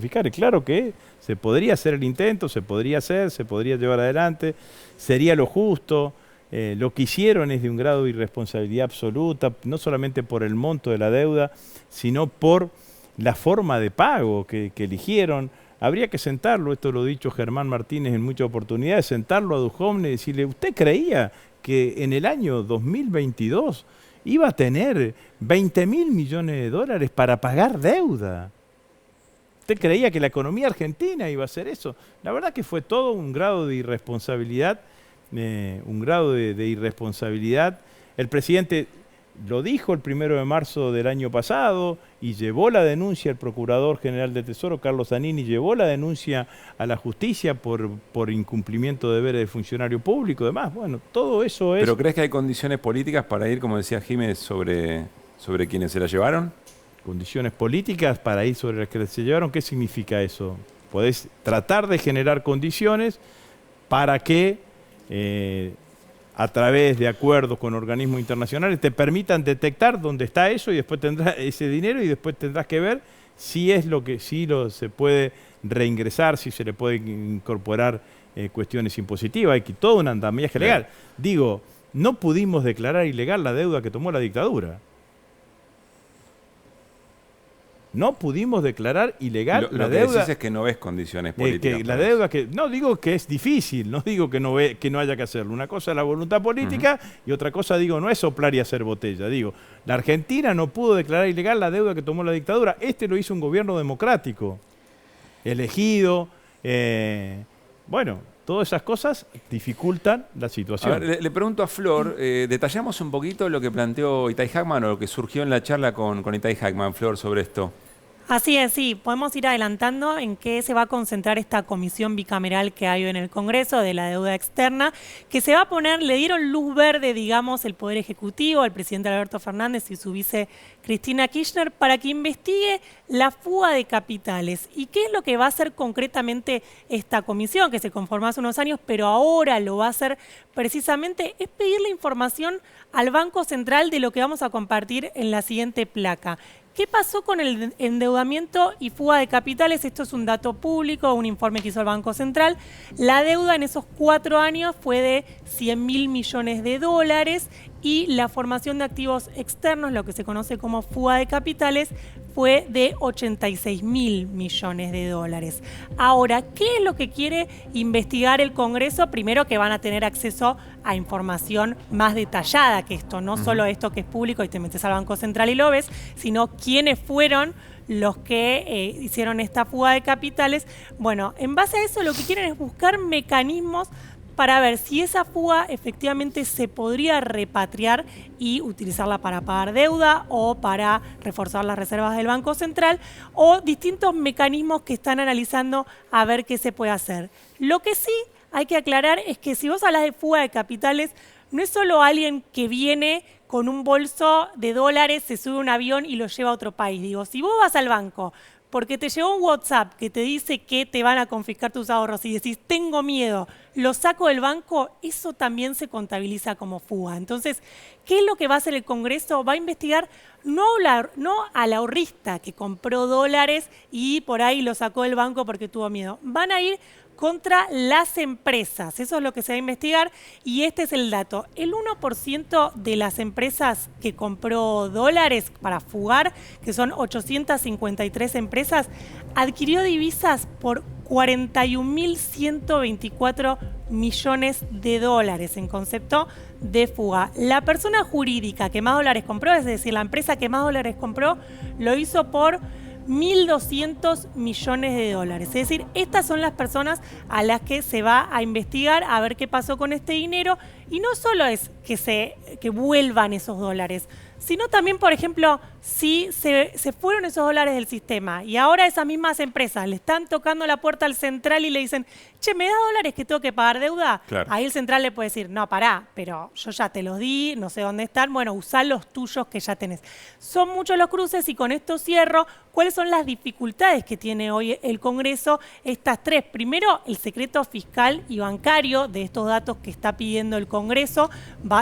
fiscales. Claro que se podría hacer el intento, se podría llevar adelante, sería lo justo. Lo que hicieron es de un grado de irresponsabilidad absoluta, no solamente por el monto de la deuda, sino por la forma de pago que eligieron. Habría que sentarlo, esto lo ha dicho Germán Martínez en muchas oportunidades, sentarlo a Duhovne y decirle, ¿usted creía que en el año 2022 iba a tener 20.000 millones de dólares para pagar deuda? ¿Usted creía que la economía argentina iba a hacer eso? La verdad que fue todo un grado de irresponsabilidad, El presidente lo dijo el 1 de marzo del año pasado y llevó la denuncia al Procurador General del Tesoro, Carlos Zanini, llevó la denuncia a la justicia por incumplimiento de deberes de funcionario público y demás. Bueno, todo eso es... ¿Pero crees que hay condiciones políticas para ir, como decía Jiménez, sobre quienes se la llevaron? ¿Condiciones políticas para ir sobre las que se llevaron? ¿Qué significa eso? Podés tratar de generar condiciones para que... a través de acuerdos con organismos internacionales, te permitan detectar dónde está eso y después tendrás ese dinero y después tendrás que ver si es se puede reingresar, si se le puede incorporar cuestiones impositivas. Hay toda una andamiaje legal. Digo, no pudimos declarar ilegal la deuda que tomó la dictadura. No pudimos declarar ilegal la deuda. Lo que decís es que no ves condiciones políticas. La deuda no digo que es difícil, no digo que no haya que hacerlo. Una cosa es la voluntad política y otra cosa, digo, no es soplar y hacer botella. Digo, la Argentina no pudo declarar ilegal la deuda que tomó la dictadura. Lo hizo un gobierno democrático, elegido. Bueno, todas esas cosas dificultan la situación. A ver, le pregunto a Flor, detallamos un poquito lo que planteó Itai Hackman o lo que surgió en la charla con Itai Hackman, Flor, sobre esto. Así es, sí. Podemos ir adelantando en qué se va a concentrar esta comisión bicameral que hay hoy en el Congreso de la deuda externa, que se va a poner, le dieron luz verde, digamos, el Poder Ejecutivo, al presidente Alberto Fernández y su vice Cristina Kirchner, para que investigue la fuga de capitales. ¿Y qué es lo que va a hacer concretamente esta comisión, que se conformó hace unos años, pero ahora lo va a hacer precisamente? Es pedirle información al Banco Central de lo que vamos a compartir en la siguiente placa. ¿Qué pasó con el endeudamiento y fuga de capitales? Esto es un dato público, un informe que hizo el Banco Central. La deuda en esos 4 años fue de 100.000 millones de dólares y la formación de activos externos, lo que se conoce como fuga de capitales, fue de 86.000 millones de dólares. Ahora, ¿qué es lo que quiere investigar el Congreso? Primero, que van a tener acceso a información más detallada que esto, no solo esto que es público y te metes al Banco Central y lo ves, sino quiénes fueron los que hicieron esta fuga de capitales. Bueno, en base a eso lo que quieren es buscar mecanismos para ver si esa fuga efectivamente se podría repatriar y utilizarla para pagar deuda o para reforzar las reservas del Banco Central, o distintos mecanismos que están analizando a ver qué se puede hacer. Lo que sí hay que aclarar es que si vos hablas de fuga de capitales, no es solo alguien que viene con un bolso de dólares, se sube a un avión y lo lleva a otro país. Digo, si vos vas al banco porque te llegó un WhatsApp que te dice que te van a confiscar tus ahorros y decís, tengo miedo, lo saco del banco, eso también se contabiliza como fuga. Entonces, ¿qué es lo que va a hacer el Congreso? Va a investigar no al ahorrista que compró dólares y por ahí lo sacó del banco porque tuvo miedo. Van a ir contra las empresas. Eso es lo que se va a investigar y este es el dato. El 1% de las empresas que compró dólares para fugar, que son 853 empresas, adquirió divisas por 41.124 millones de dólares en concepto de fuga. La persona jurídica que más dólares compró, es decir, la empresa que más dólares compró, lo hizo por 1.200 millones de dólares. Es decir, estas son las personas a las que se va a investigar a ver qué pasó con este dinero. Y no solo es que vuelvan esos dólares, sino también, por ejemplo, si se fueron esos dólares del sistema y ahora esas mismas empresas le están tocando la puerta al central y le dicen, che, ¿me das dólares que tengo que pagar deuda? Claro. Ahí el central le puede decir, no, pará, pero yo ya te los di, no sé dónde están, bueno, usá los tuyos que ya tenés. Son muchos los cruces y con esto cierro. ¿Cuáles son las dificultades que tiene hoy el Congreso? Estas tres. Primero, el secreto fiscal y bancario de estos datos que está pidiendo el Congreso.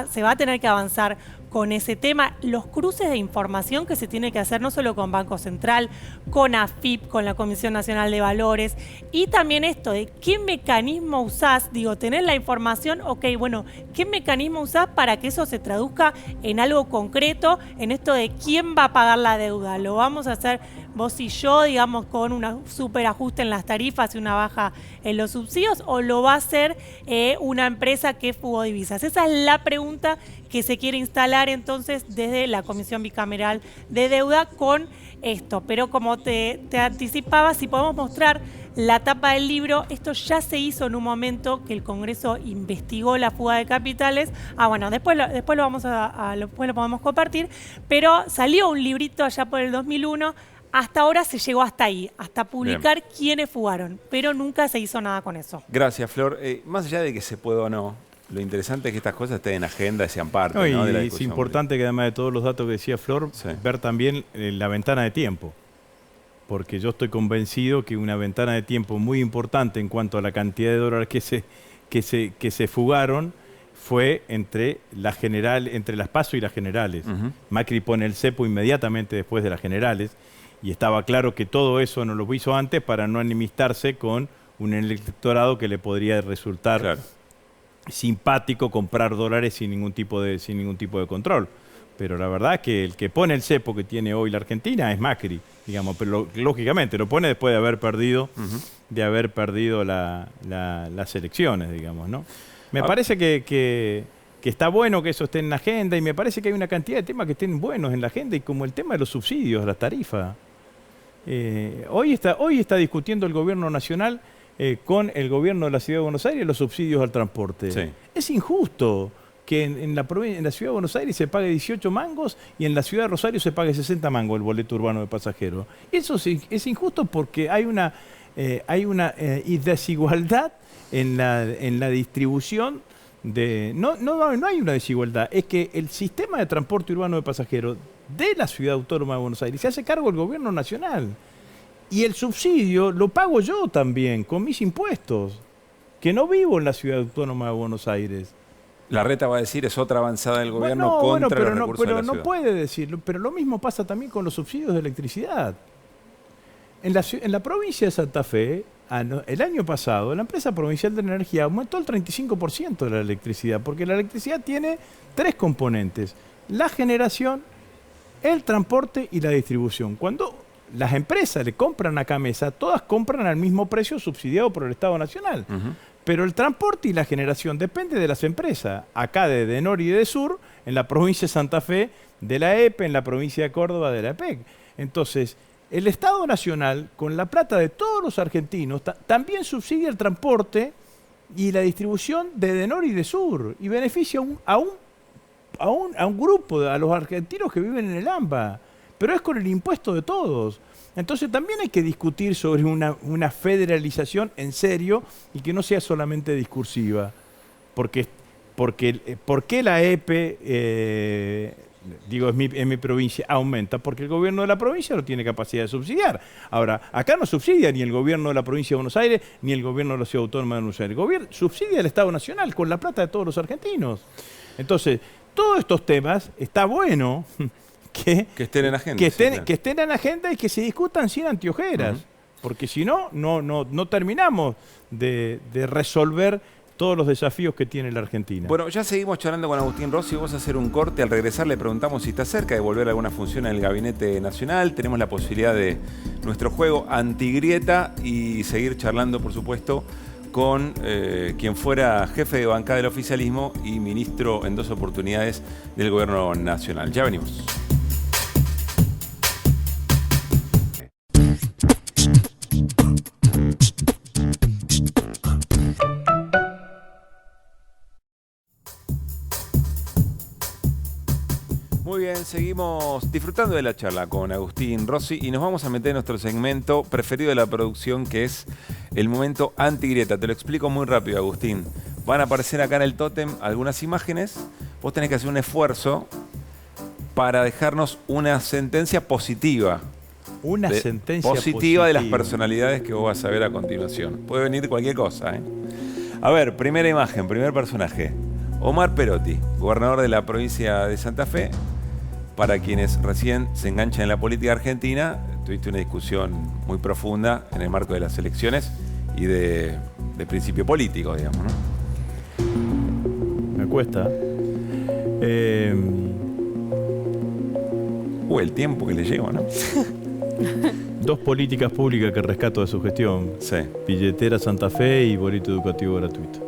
Se va a tener que avanzar con ese tema, los cruces de información que se tiene que hacer no solo con Banco Central, con AFIP, con la Comisión Nacional de Valores, y también esto de qué mecanismo usás, digo, tener la información, ok, bueno, qué mecanismo usás para que eso se traduzca en algo concreto, en esto de quién va a pagar la deuda, lo vamos a hacer vos y yo, digamos, con un super ajuste en las tarifas y una baja en los subsidios, o lo va a hacer una empresa que fugó divisas. Esa es la pregunta que se quiere instalar entonces desde la Comisión Bicameral de Deuda con esto. Pero como te anticipaba, si podemos mostrar la tapa del libro, esto ya se hizo en un momento que el Congreso investigó la fuga de capitales. Bueno, después lo podemos compartir, pero salió un librito allá por el 2001. Hasta ahora se llegó hasta ahí, hasta publicar quiénes fugaron, pero nunca se hizo nada con eso. Gracias, Flor. Más allá de que se pueda o no, lo interesante es que estas cosas estén en agenda y sean parte, ¿no? de la discusión. Es importante que además de todos los datos que decía Flor, ver también la ventana de tiempo. Porque yo estoy convencido que una ventana de tiempo muy importante en cuanto a la cantidad de dólares que se fugaron fue entre las PASO y las generales. Macri pone el cepo inmediatamente después de las generales. Y estaba claro que todo eso no lo hizo antes para no enemistarse con un electorado que le podría resultar simpático comprar dólares sin ningún tipo de control. Pero la verdad es que el que pone el cepo que tiene hoy la Argentina es Macri, digamos, pero lógicamente lo pone después de haber perdido, las elecciones, digamos, ¿no? Me parece que está bueno que eso esté en la agenda y me parece que hay una cantidad de temas que estén buenos en la agenda y como el tema de los subsidios, las tarifas. Hoy está discutiendo el gobierno nacional con el gobierno de la Ciudad de Buenos Aires los subsidios al transporte. Sí. Es injusto que en la Ciudad de Buenos Aires se pague 18 mangos y en la Ciudad de Rosario se pague 60 mangos el boleto urbano de pasajeros. Eso sí, es injusto porque hay una desigualdad en la distribución. No hay una desigualdad, es que el sistema de transporte urbano de pasajeros de la Ciudad Autónoma de Buenos Aires se hace cargo del gobierno nacional y el subsidio lo pago yo también con mis impuestos, que no vivo en la Ciudad Autónoma de Buenos Aires. La Reta va a decir es otra avanzada del gobierno contra los recursos de la ciudad. No puede decirlo, pero lo mismo pasa también con los subsidios de electricidad. En la provincia de Santa Fe, el año pasado, la empresa provincial de energía aumentó el 35% de la electricidad, porque la electricidad tiene tres componentes: la generación, el transporte y la distribución. Cuando las empresas le compran a Camesa, todas compran al mismo precio subsidiado por el Estado Nacional. Pero el transporte y la generación depende de las empresas. Acá de Edenor y de Sur, en la provincia de Santa Fe, de la EPE, en la provincia de Córdoba, de la EPEC. Entonces, el Estado Nacional, con la plata de todos los argentinos, también subsidia el transporte y la distribución de norte y de sur, y beneficia a un grupo, a los argentinos que viven en el AMBA, pero es con el impuesto de todos. Entonces también hay que discutir sobre una federalización en serio y que no sea solamente discursiva. ¿Por qué la EPE, en mi provincia, aumenta? Porque el gobierno de la provincia no tiene capacidad de subsidiar. Ahora, acá no subsidia ni el gobierno de la provincia de Buenos Aires ni el gobierno de la Ciudad Autónoma de Buenos Aires. El gobierno subsidia el Estado Nacional con la plata de todos los argentinos. Entonces, todos estos temas está bueno que estén en agenda. Que estén en agenda y que se discutan sin anteojeras. Porque si no, no terminamos de resolver todos los desafíos que tiene la Argentina. Bueno, ya seguimos charlando con Agustín Rossi. Vamos a hacer un corte. Al regresar le preguntamos si está cerca de volver a alguna función en el Gabinete Nacional. Tenemos la posibilidad de nuestro juego Antigrieta y seguir charlando, por supuesto, con quien fuera jefe de bancada del oficialismo y ministro en 2 oportunidades del Gobierno Nacional. Ya venimos. Muy bien, seguimos disfrutando de la charla con Agustín Rossi y nos vamos a meter en nuestro segmento preferido de la producción, que es el momento Antigrieta. Te lo explico muy rápido, Agustín. Van a aparecer acá en el tótem algunas imágenes. Vos tenés que hacer un esfuerzo para dejarnos una sentencia positiva. Una sentencia positiva de las personalidades que vos vas a ver a continuación. Puede venir cualquier cosa, ¿eh? A ver, primera imagen, primer personaje. Omar Perotti, gobernador de la provincia de Santa Fe. Para quienes recién se enganchan en la política argentina, tuviste una discusión muy profunda en el marco de las elecciones y de principio político, digamos, ¿no? Me cuesta. El tiempo que le llevo, ¿no? 2 políticas públicas que rescato de su gestión. Sí. Billetera Santa Fe y boleto educativo gratuito.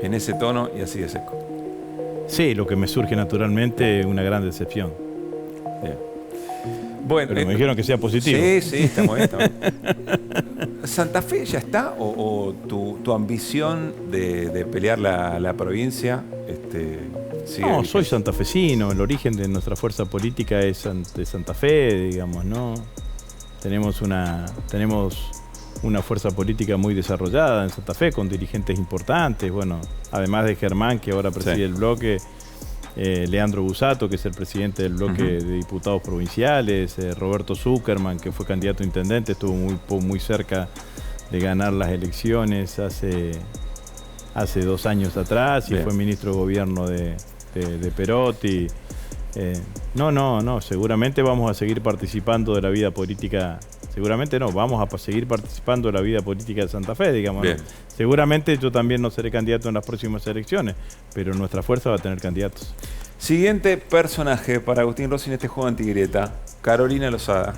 En ese tono y así de seco. Sí, lo que me surge naturalmente es una gran decepción. Bien. Bueno, pero me dijeron que sea positivo. Sí, está muy bien. ¿Santa Fe ya está? ¿O tu ambición de pelear la provincia sigue? No, soy santafesino. El origen de nuestra fuerza política es de Santa Fe, digamos, ¿no? Tenemos una fuerza política muy desarrollada en Santa Fe, con dirigentes importantes. Bueno, además de Germán, que ahora preside el bloque, Leandro Busato, que es el presidente del bloque de diputados provinciales, Roberto Zuckerman, que fue candidato a intendente, estuvo muy cerca de ganar las elecciones hace 2 años atrás, y fue ministro de gobierno de Perotti. No, seguramente vamos a seguir participando de la vida política. Seguramente no, vamos a seguir participando de la vida política de Santa Fe, digamos. ¿No? Seguramente yo también no seré candidato en las próximas elecciones, pero nuestra fuerza va a tener candidatos. Siguiente personaje para Agustín Rossi en este juego Antigrieta, Carolina Lozada.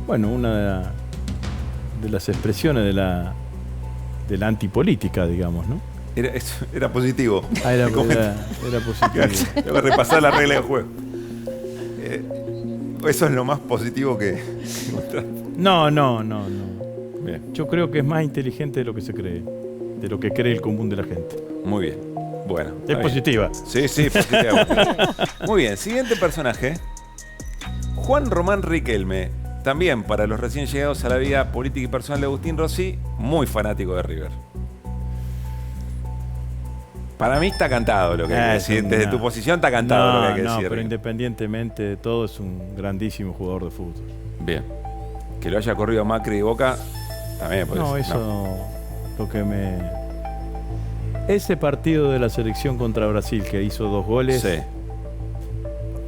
Bueno, una de las expresiones de la antipolítica, digamos, ¿no? Era positivo. Era positivo. Tengo que repasar la regla del juego. Eso es lo más positivo que encontraste. No. Bien. Yo creo que es más inteligente de lo que se cree, de lo que cree el común de la gente. Muy bien. Bueno. Es positiva. Sí, positiva. Muy bien. Siguiente personaje. Juan Román Riquelme. También para los recién llegados a la vida política y personal de Agustín Rossi, muy fanático de River. Para mí está cantado lo que hay que decir. Desde tu posición está cantado lo que hay que decir. Pero independientemente de todo, es un grandísimo jugador de fútbol. Bien. Que lo haya corrido Macri y Boca, también puede ser. Eso lo que me... Ese partido de la selección contra Brasil que hizo 2 goles,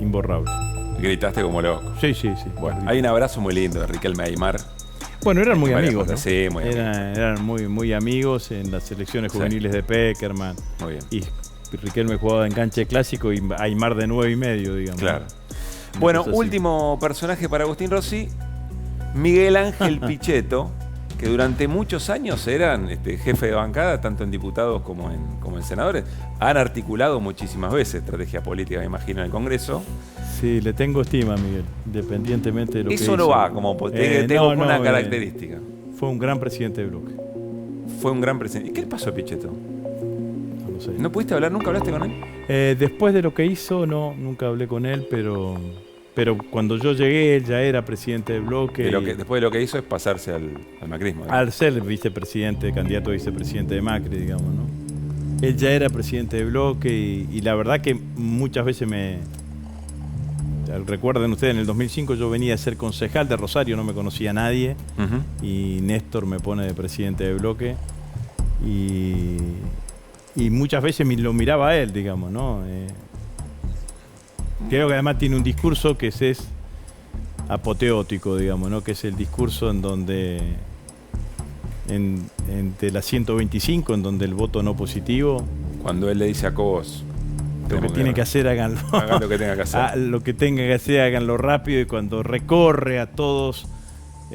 imborrable. Gritaste como loco. Sí. Bueno, hay un abrazo muy lindo de Riquelme a Aymar. Bueno, eran muy amigos, ¿no? Sí, muy amigos. Eran muy amigos en las selecciones juveniles de Peckerman. Muy bien. Y Riquelme jugaba en cancha clásico y Aymar de 9,5, digamos. Claro. Bueno, último personaje para Agustín Rossi, Miguel Ángel Pichetto, que durante muchos años eran jefe de bancada, tanto en diputados como en senadores. Han articulado muchísimas veces estrategia política, me imagino, en el Congreso. Sí, le tengo estima, Miguel, independientemente de lo que hizo. Eso no va como tengo una característica. Fue un gran presidente de bloque. fue un gran presidente. ¿Y qué le pasó a Pichetto? No lo sé. ¿No pudiste hablar? ¿Nunca hablaste con él? Después de lo que hizo, no, nunca hablé con él, pero cuando yo llegué, él ya era presidente del bloque. Después de lo que hizo es pasarse al macrismo. Al ser vicepresidente, candidato a vicepresidente de Macri, digamos, ¿no? Él ya era presidente del bloque y la verdad que muchas veces recuerden ustedes, en el 2005 yo venía a ser concejal de Rosario, no me conocía a nadie, y Néstor me pone de presidente del bloque y muchas veces lo miraba a él, digamos, ¿no? Creo que además tiene un discurso que es apoteótico, digamos, ¿no? Que es el discurso en donde de la 125, en donde el voto no positivo. Cuando él le dice a Cobos, lo que tiene que hacer, háganlo. Hagan lo que tenga que hacer. Lo que tenga que hacer, háganlo rápido. Y cuando recorre a todos,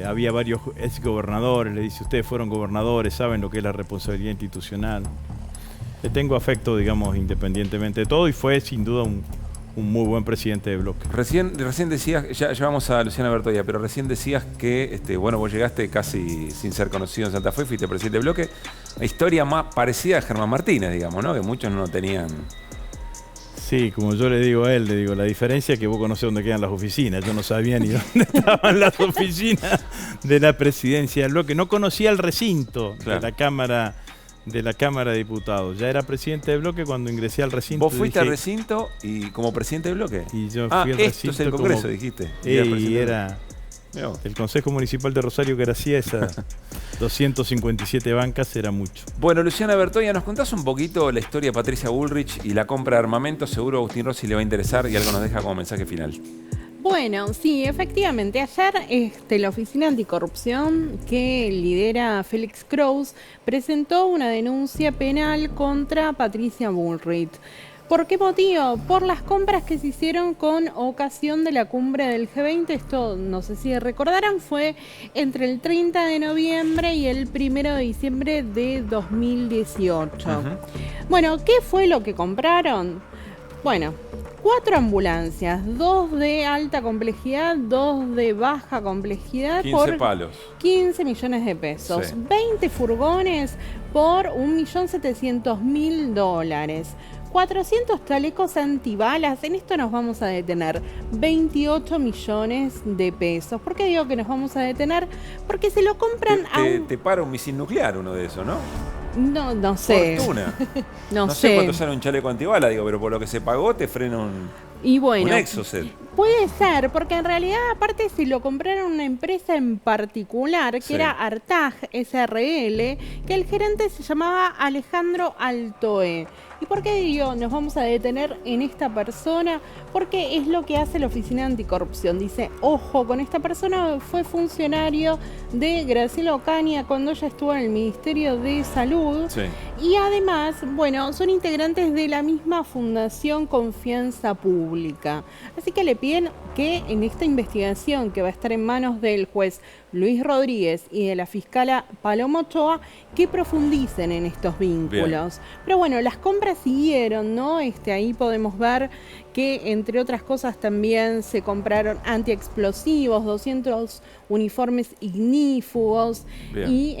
había varios exgobernadores, le dice, ustedes fueron gobernadores, saben lo que es la responsabilidad institucional. Le tengo afecto, digamos, independientemente de todo, y fue sin duda un muy buen presidente de bloque. Recién decías, ya vamos a Luciana Bertoia, pero recién decías que vos llegaste casi sin ser conocido en Santa Fe, fuiste presidente de bloque. Una historia más parecida a Germán Martínez, digamos, ¿no? Que muchos no tenían. Sí, como yo le digo a él, la diferencia es que vos conocés dónde quedan las oficinas. Yo no sabía ni dónde estaban las oficinas de la presidencia del bloque. No conocía el recinto de la Cámara de Diputados. Ya era presidente del bloque cuando ingresé al recinto. ¿Vos fuiste al recinto y como presidente del bloque? Y yo fui al recinto. Esto es el Congreso, dijiste. Y era el Consejo Municipal de Rosario, que hacía esas 257 bancas, era mucho. Bueno, Luciana Bertoia, ¿nos contás un poquito la historia de Patricia Bullrich y la compra de armamento? Seguro a Agustín Rossi le va a interesar y algo nos deja como mensaje final. Bueno, sí, efectivamente. Ayer la Oficina Anticorrupción que lidera Félix Kraus presentó una denuncia penal contra Patricia Bullrich. ¿Por qué motivo? Por las compras que se hicieron con ocasión de la cumbre del G20. Esto, no sé si recordarán, fue entre el 30 de noviembre y el 1 de diciembre de 2018. Bueno, ¿qué fue lo que compraron? Bueno, 4 ambulancias, 2 de alta complejidad, 2 de baja complejidad 15 por palos. 15 millones de pesos. Sí. 20 furgones por $1.700.000. 400 chalecos antibalas, en esto nos vamos a detener, 28 millones de pesos. ¿Por qué digo que nos vamos a detener? Porque se lo compran te para un misil nuclear uno de esos, ¿no? No sé. Fortuna. No sé cuánto sale un chaleco antibala, pero por lo que se pagó te frena un Exocet. Puede ser, porque en realidad aparte se lo compraron una empresa en particular, que era Artaj SRL, que el gerente se llamaba Alejandro Altoe. ¿Y por qué digo nos vamos a detener en esta persona? Porque es lo que hace la Oficina Anticorrupción. Dice, ojo, con esta persona fue funcionario de Graciela Ocaña cuando ella estuvo en el Ministerio de Salud. Sí. Y además, son integrantes de la misma Fundación Confianza Pública. Así que le piden que en esta investigación que va a estar en manos del juez Luis Rodríguez y de la fiscala Paloma Ochoa, que profundicen en estos vínculos. Bien. Pero las compras siguieron, ¿no? Ahí podemos ver que, entre otras cosas, también se compraron antiexplosivos, 200 uniformes ignífugos. Bien. Y,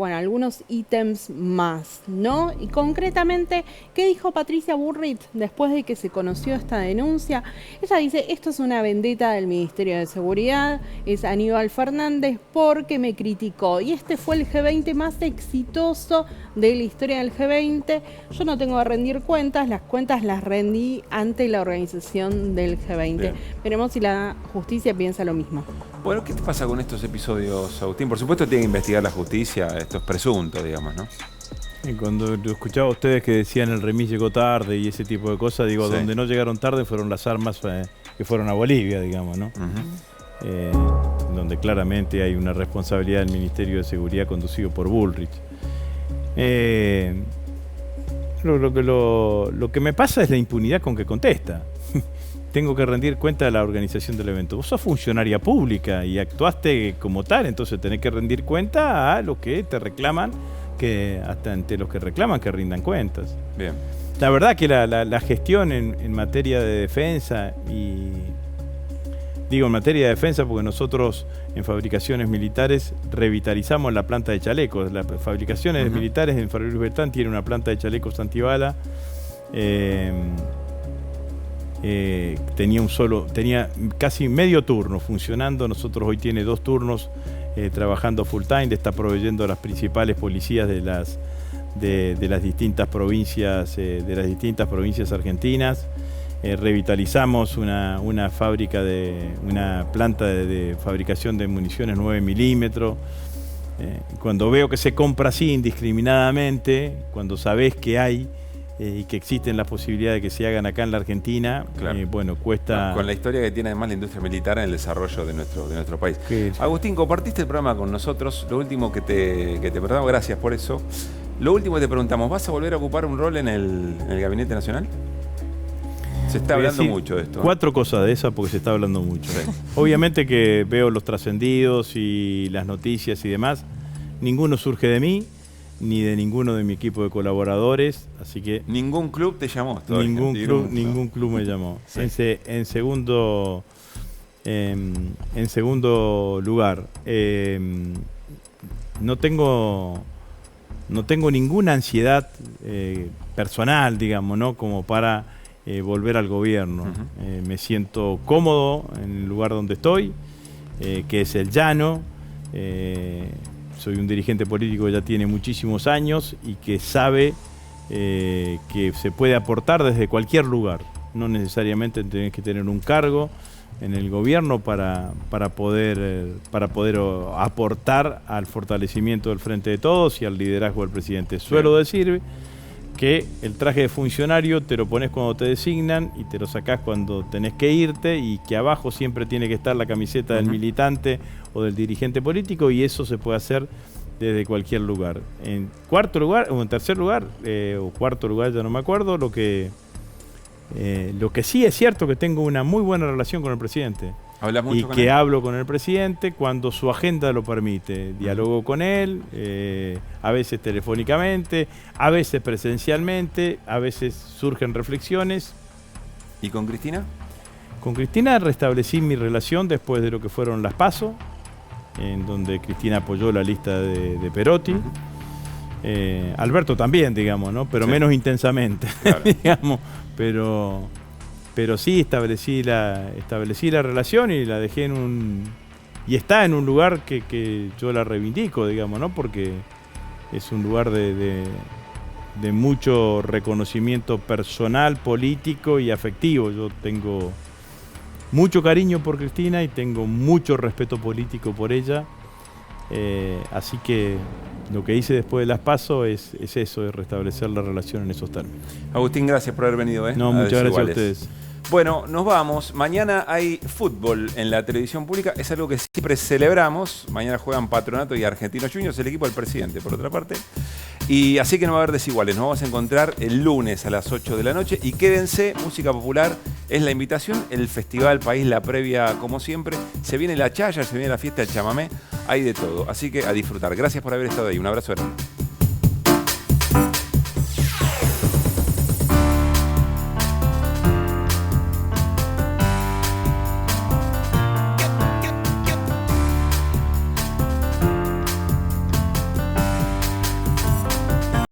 algunos ítems más, ¿no? Y concretamente, ¿qué dijo Patricia Bullrich después de que se conoció esta denuncia? Ella dice, esto es una vendetta del Ministerio de Seguridad, es Aníbal Fernández porque me criticó. Y este fue el G20 más exitoso de la historia del G20. Yo no tengo que rendir cuentas, las cuentas las rendí ante la organización del G20. Bien. Veremos si la justicia piensa lo mismo. Bueno, ¿qué te pasa con estos episodios, Agustín? Por supuesto tiene que investigar la justicia, esto es presunto, digamos, ¿no? Y cuando escuchaba a ustedes que decían el remis llegó tarde y ese tipo de cosas, digo, donde no llegaron tarde fueron las armas que fueron a Bolivia, digamos, ¿no? Donde claramente hay una responsabilidad del Ministerio de Seguridad conducido por Bullrich. Lo que me pasa es la impunidad con que contesta. Tengo que rendir cuenta de la organización del evento. Vos sos funcionaria pública y actuaste como tal, entonces tenés que rendir cuenta a los que te reclaman, hasta ante los que reclaman que rindan cuentas. Bien. La verdad que la gestión en materia de defensa y digo en materia de defensa, porque nosotros en fabricaciones militares revitalizamos la planta de chalecos. Las fabricaciones militares en Ferrocarril Beltrán tiene una planta de chalecos antibala. Tenía casi medio turno funcionando. Nosotros hoy tiene 2 turnos trabajando full time. Está proveyendo a las principales policías de las distintas provincias argentinas. Revitalizamos una planta de fabricación de municiones 9 milímetros. Cuando veo que se compra así indiscriminadamente, cuando sabés que hay y que existen las posibilidades de que se hagan acá en la Argentina, claro. Bueno, cuesta... Con la historia que tiene además la industria militar en el desarrollo de nuestro país. Sí. Agustín, compartiste el programa con nosotros. Lo último que te preguntamos, gracias por eso. Lo último que te preguntamos, ¿vas a volver a ocupar un rol en el Gabinete Nacional? Se está hablando mucho de esto. 4 cosas de esas porque se está hablando mucho. Sí. Obviamente que veo los trascendidos y las noticias y demás. Ninguno surge de mí, ni de ninguno de mi equipo de colaboradores, así que... ¿Ningún club te llamó? Todavía. Ningún club me llamó. Sí. En segundo lugar, no tengo ninguna ansiedad personal, digamos, ¿no? Como para volver al gobierno. Me siento cómodo en el lugar donde estoy, que es el llano. Soy un dirigente político que ya tiene muchísimos años y que sabe que se puede aportar desde cualquier lugar. No necesariamente tenés que tener un cargo en el gobierno para poder aportar al fortalecimiento del Frente de Todos y al liderazgo del presidente. Suelo decir que el traje de funcionario te lo pones cuando te designan y te lo sacás cuando tenés que irte, y que abajo siempre tiene que estar la camiseta del militante o del dirigente político, y eso se puede hacer desde cualquier lugar. En cuarto lugar, o en tercer lugar, o cuarto lugar, ya no me acuerdo, lo que sí es cierto que tengo una muy buena relación con el presidente. ¿Hablas mucho y con que él? hablo con el presidente cuando su agenda lo permite. Dialogo con él, a veces telefónicamente, a veces presencialmente, a veces surgen reflexiones. ¿Y con Cristina? Con Cristina restablecí mi relación después de lo que fueron las PASO, en donde Cristina apoyó la lista de Perotti. Alberto también, digamos, ¿no? Pero menos intensamente, claro. digamos. Pero sí establecí la relación y la dejé y está en un lugar que yo la reivindico, digamos, ¿no? Porque es un lugar de mucho reconocimiento personal, político y afectivo. Yo tengo mucho cariño por Cristina y tengo mucho respeto político por ella. Así que lo que hice después de las PASO es eso, es restablecer la relación en esos términos. Agustín, gracias por haber venido. No, muchas gracias a ustedes. Bueno, nos vamos. Mañana hay fútbol en la televisión pública. Es algo que siempre celebramos. Mañana juegan Patronato y Argentinos Juniors, el equipo del presidente, por otra parte. Y así que no va a haber desiguales. Nos vamos a encontrar el lunes a las 8 de la noche. Y quédense, música popular es la invitación. El Festival País, la previa, como siempre. Se viene la chaya, se viene la fiesta del chamamé. Hay de todo. Así que a disfrutar. Gracias por haber estado ahí. Un abrazo grande.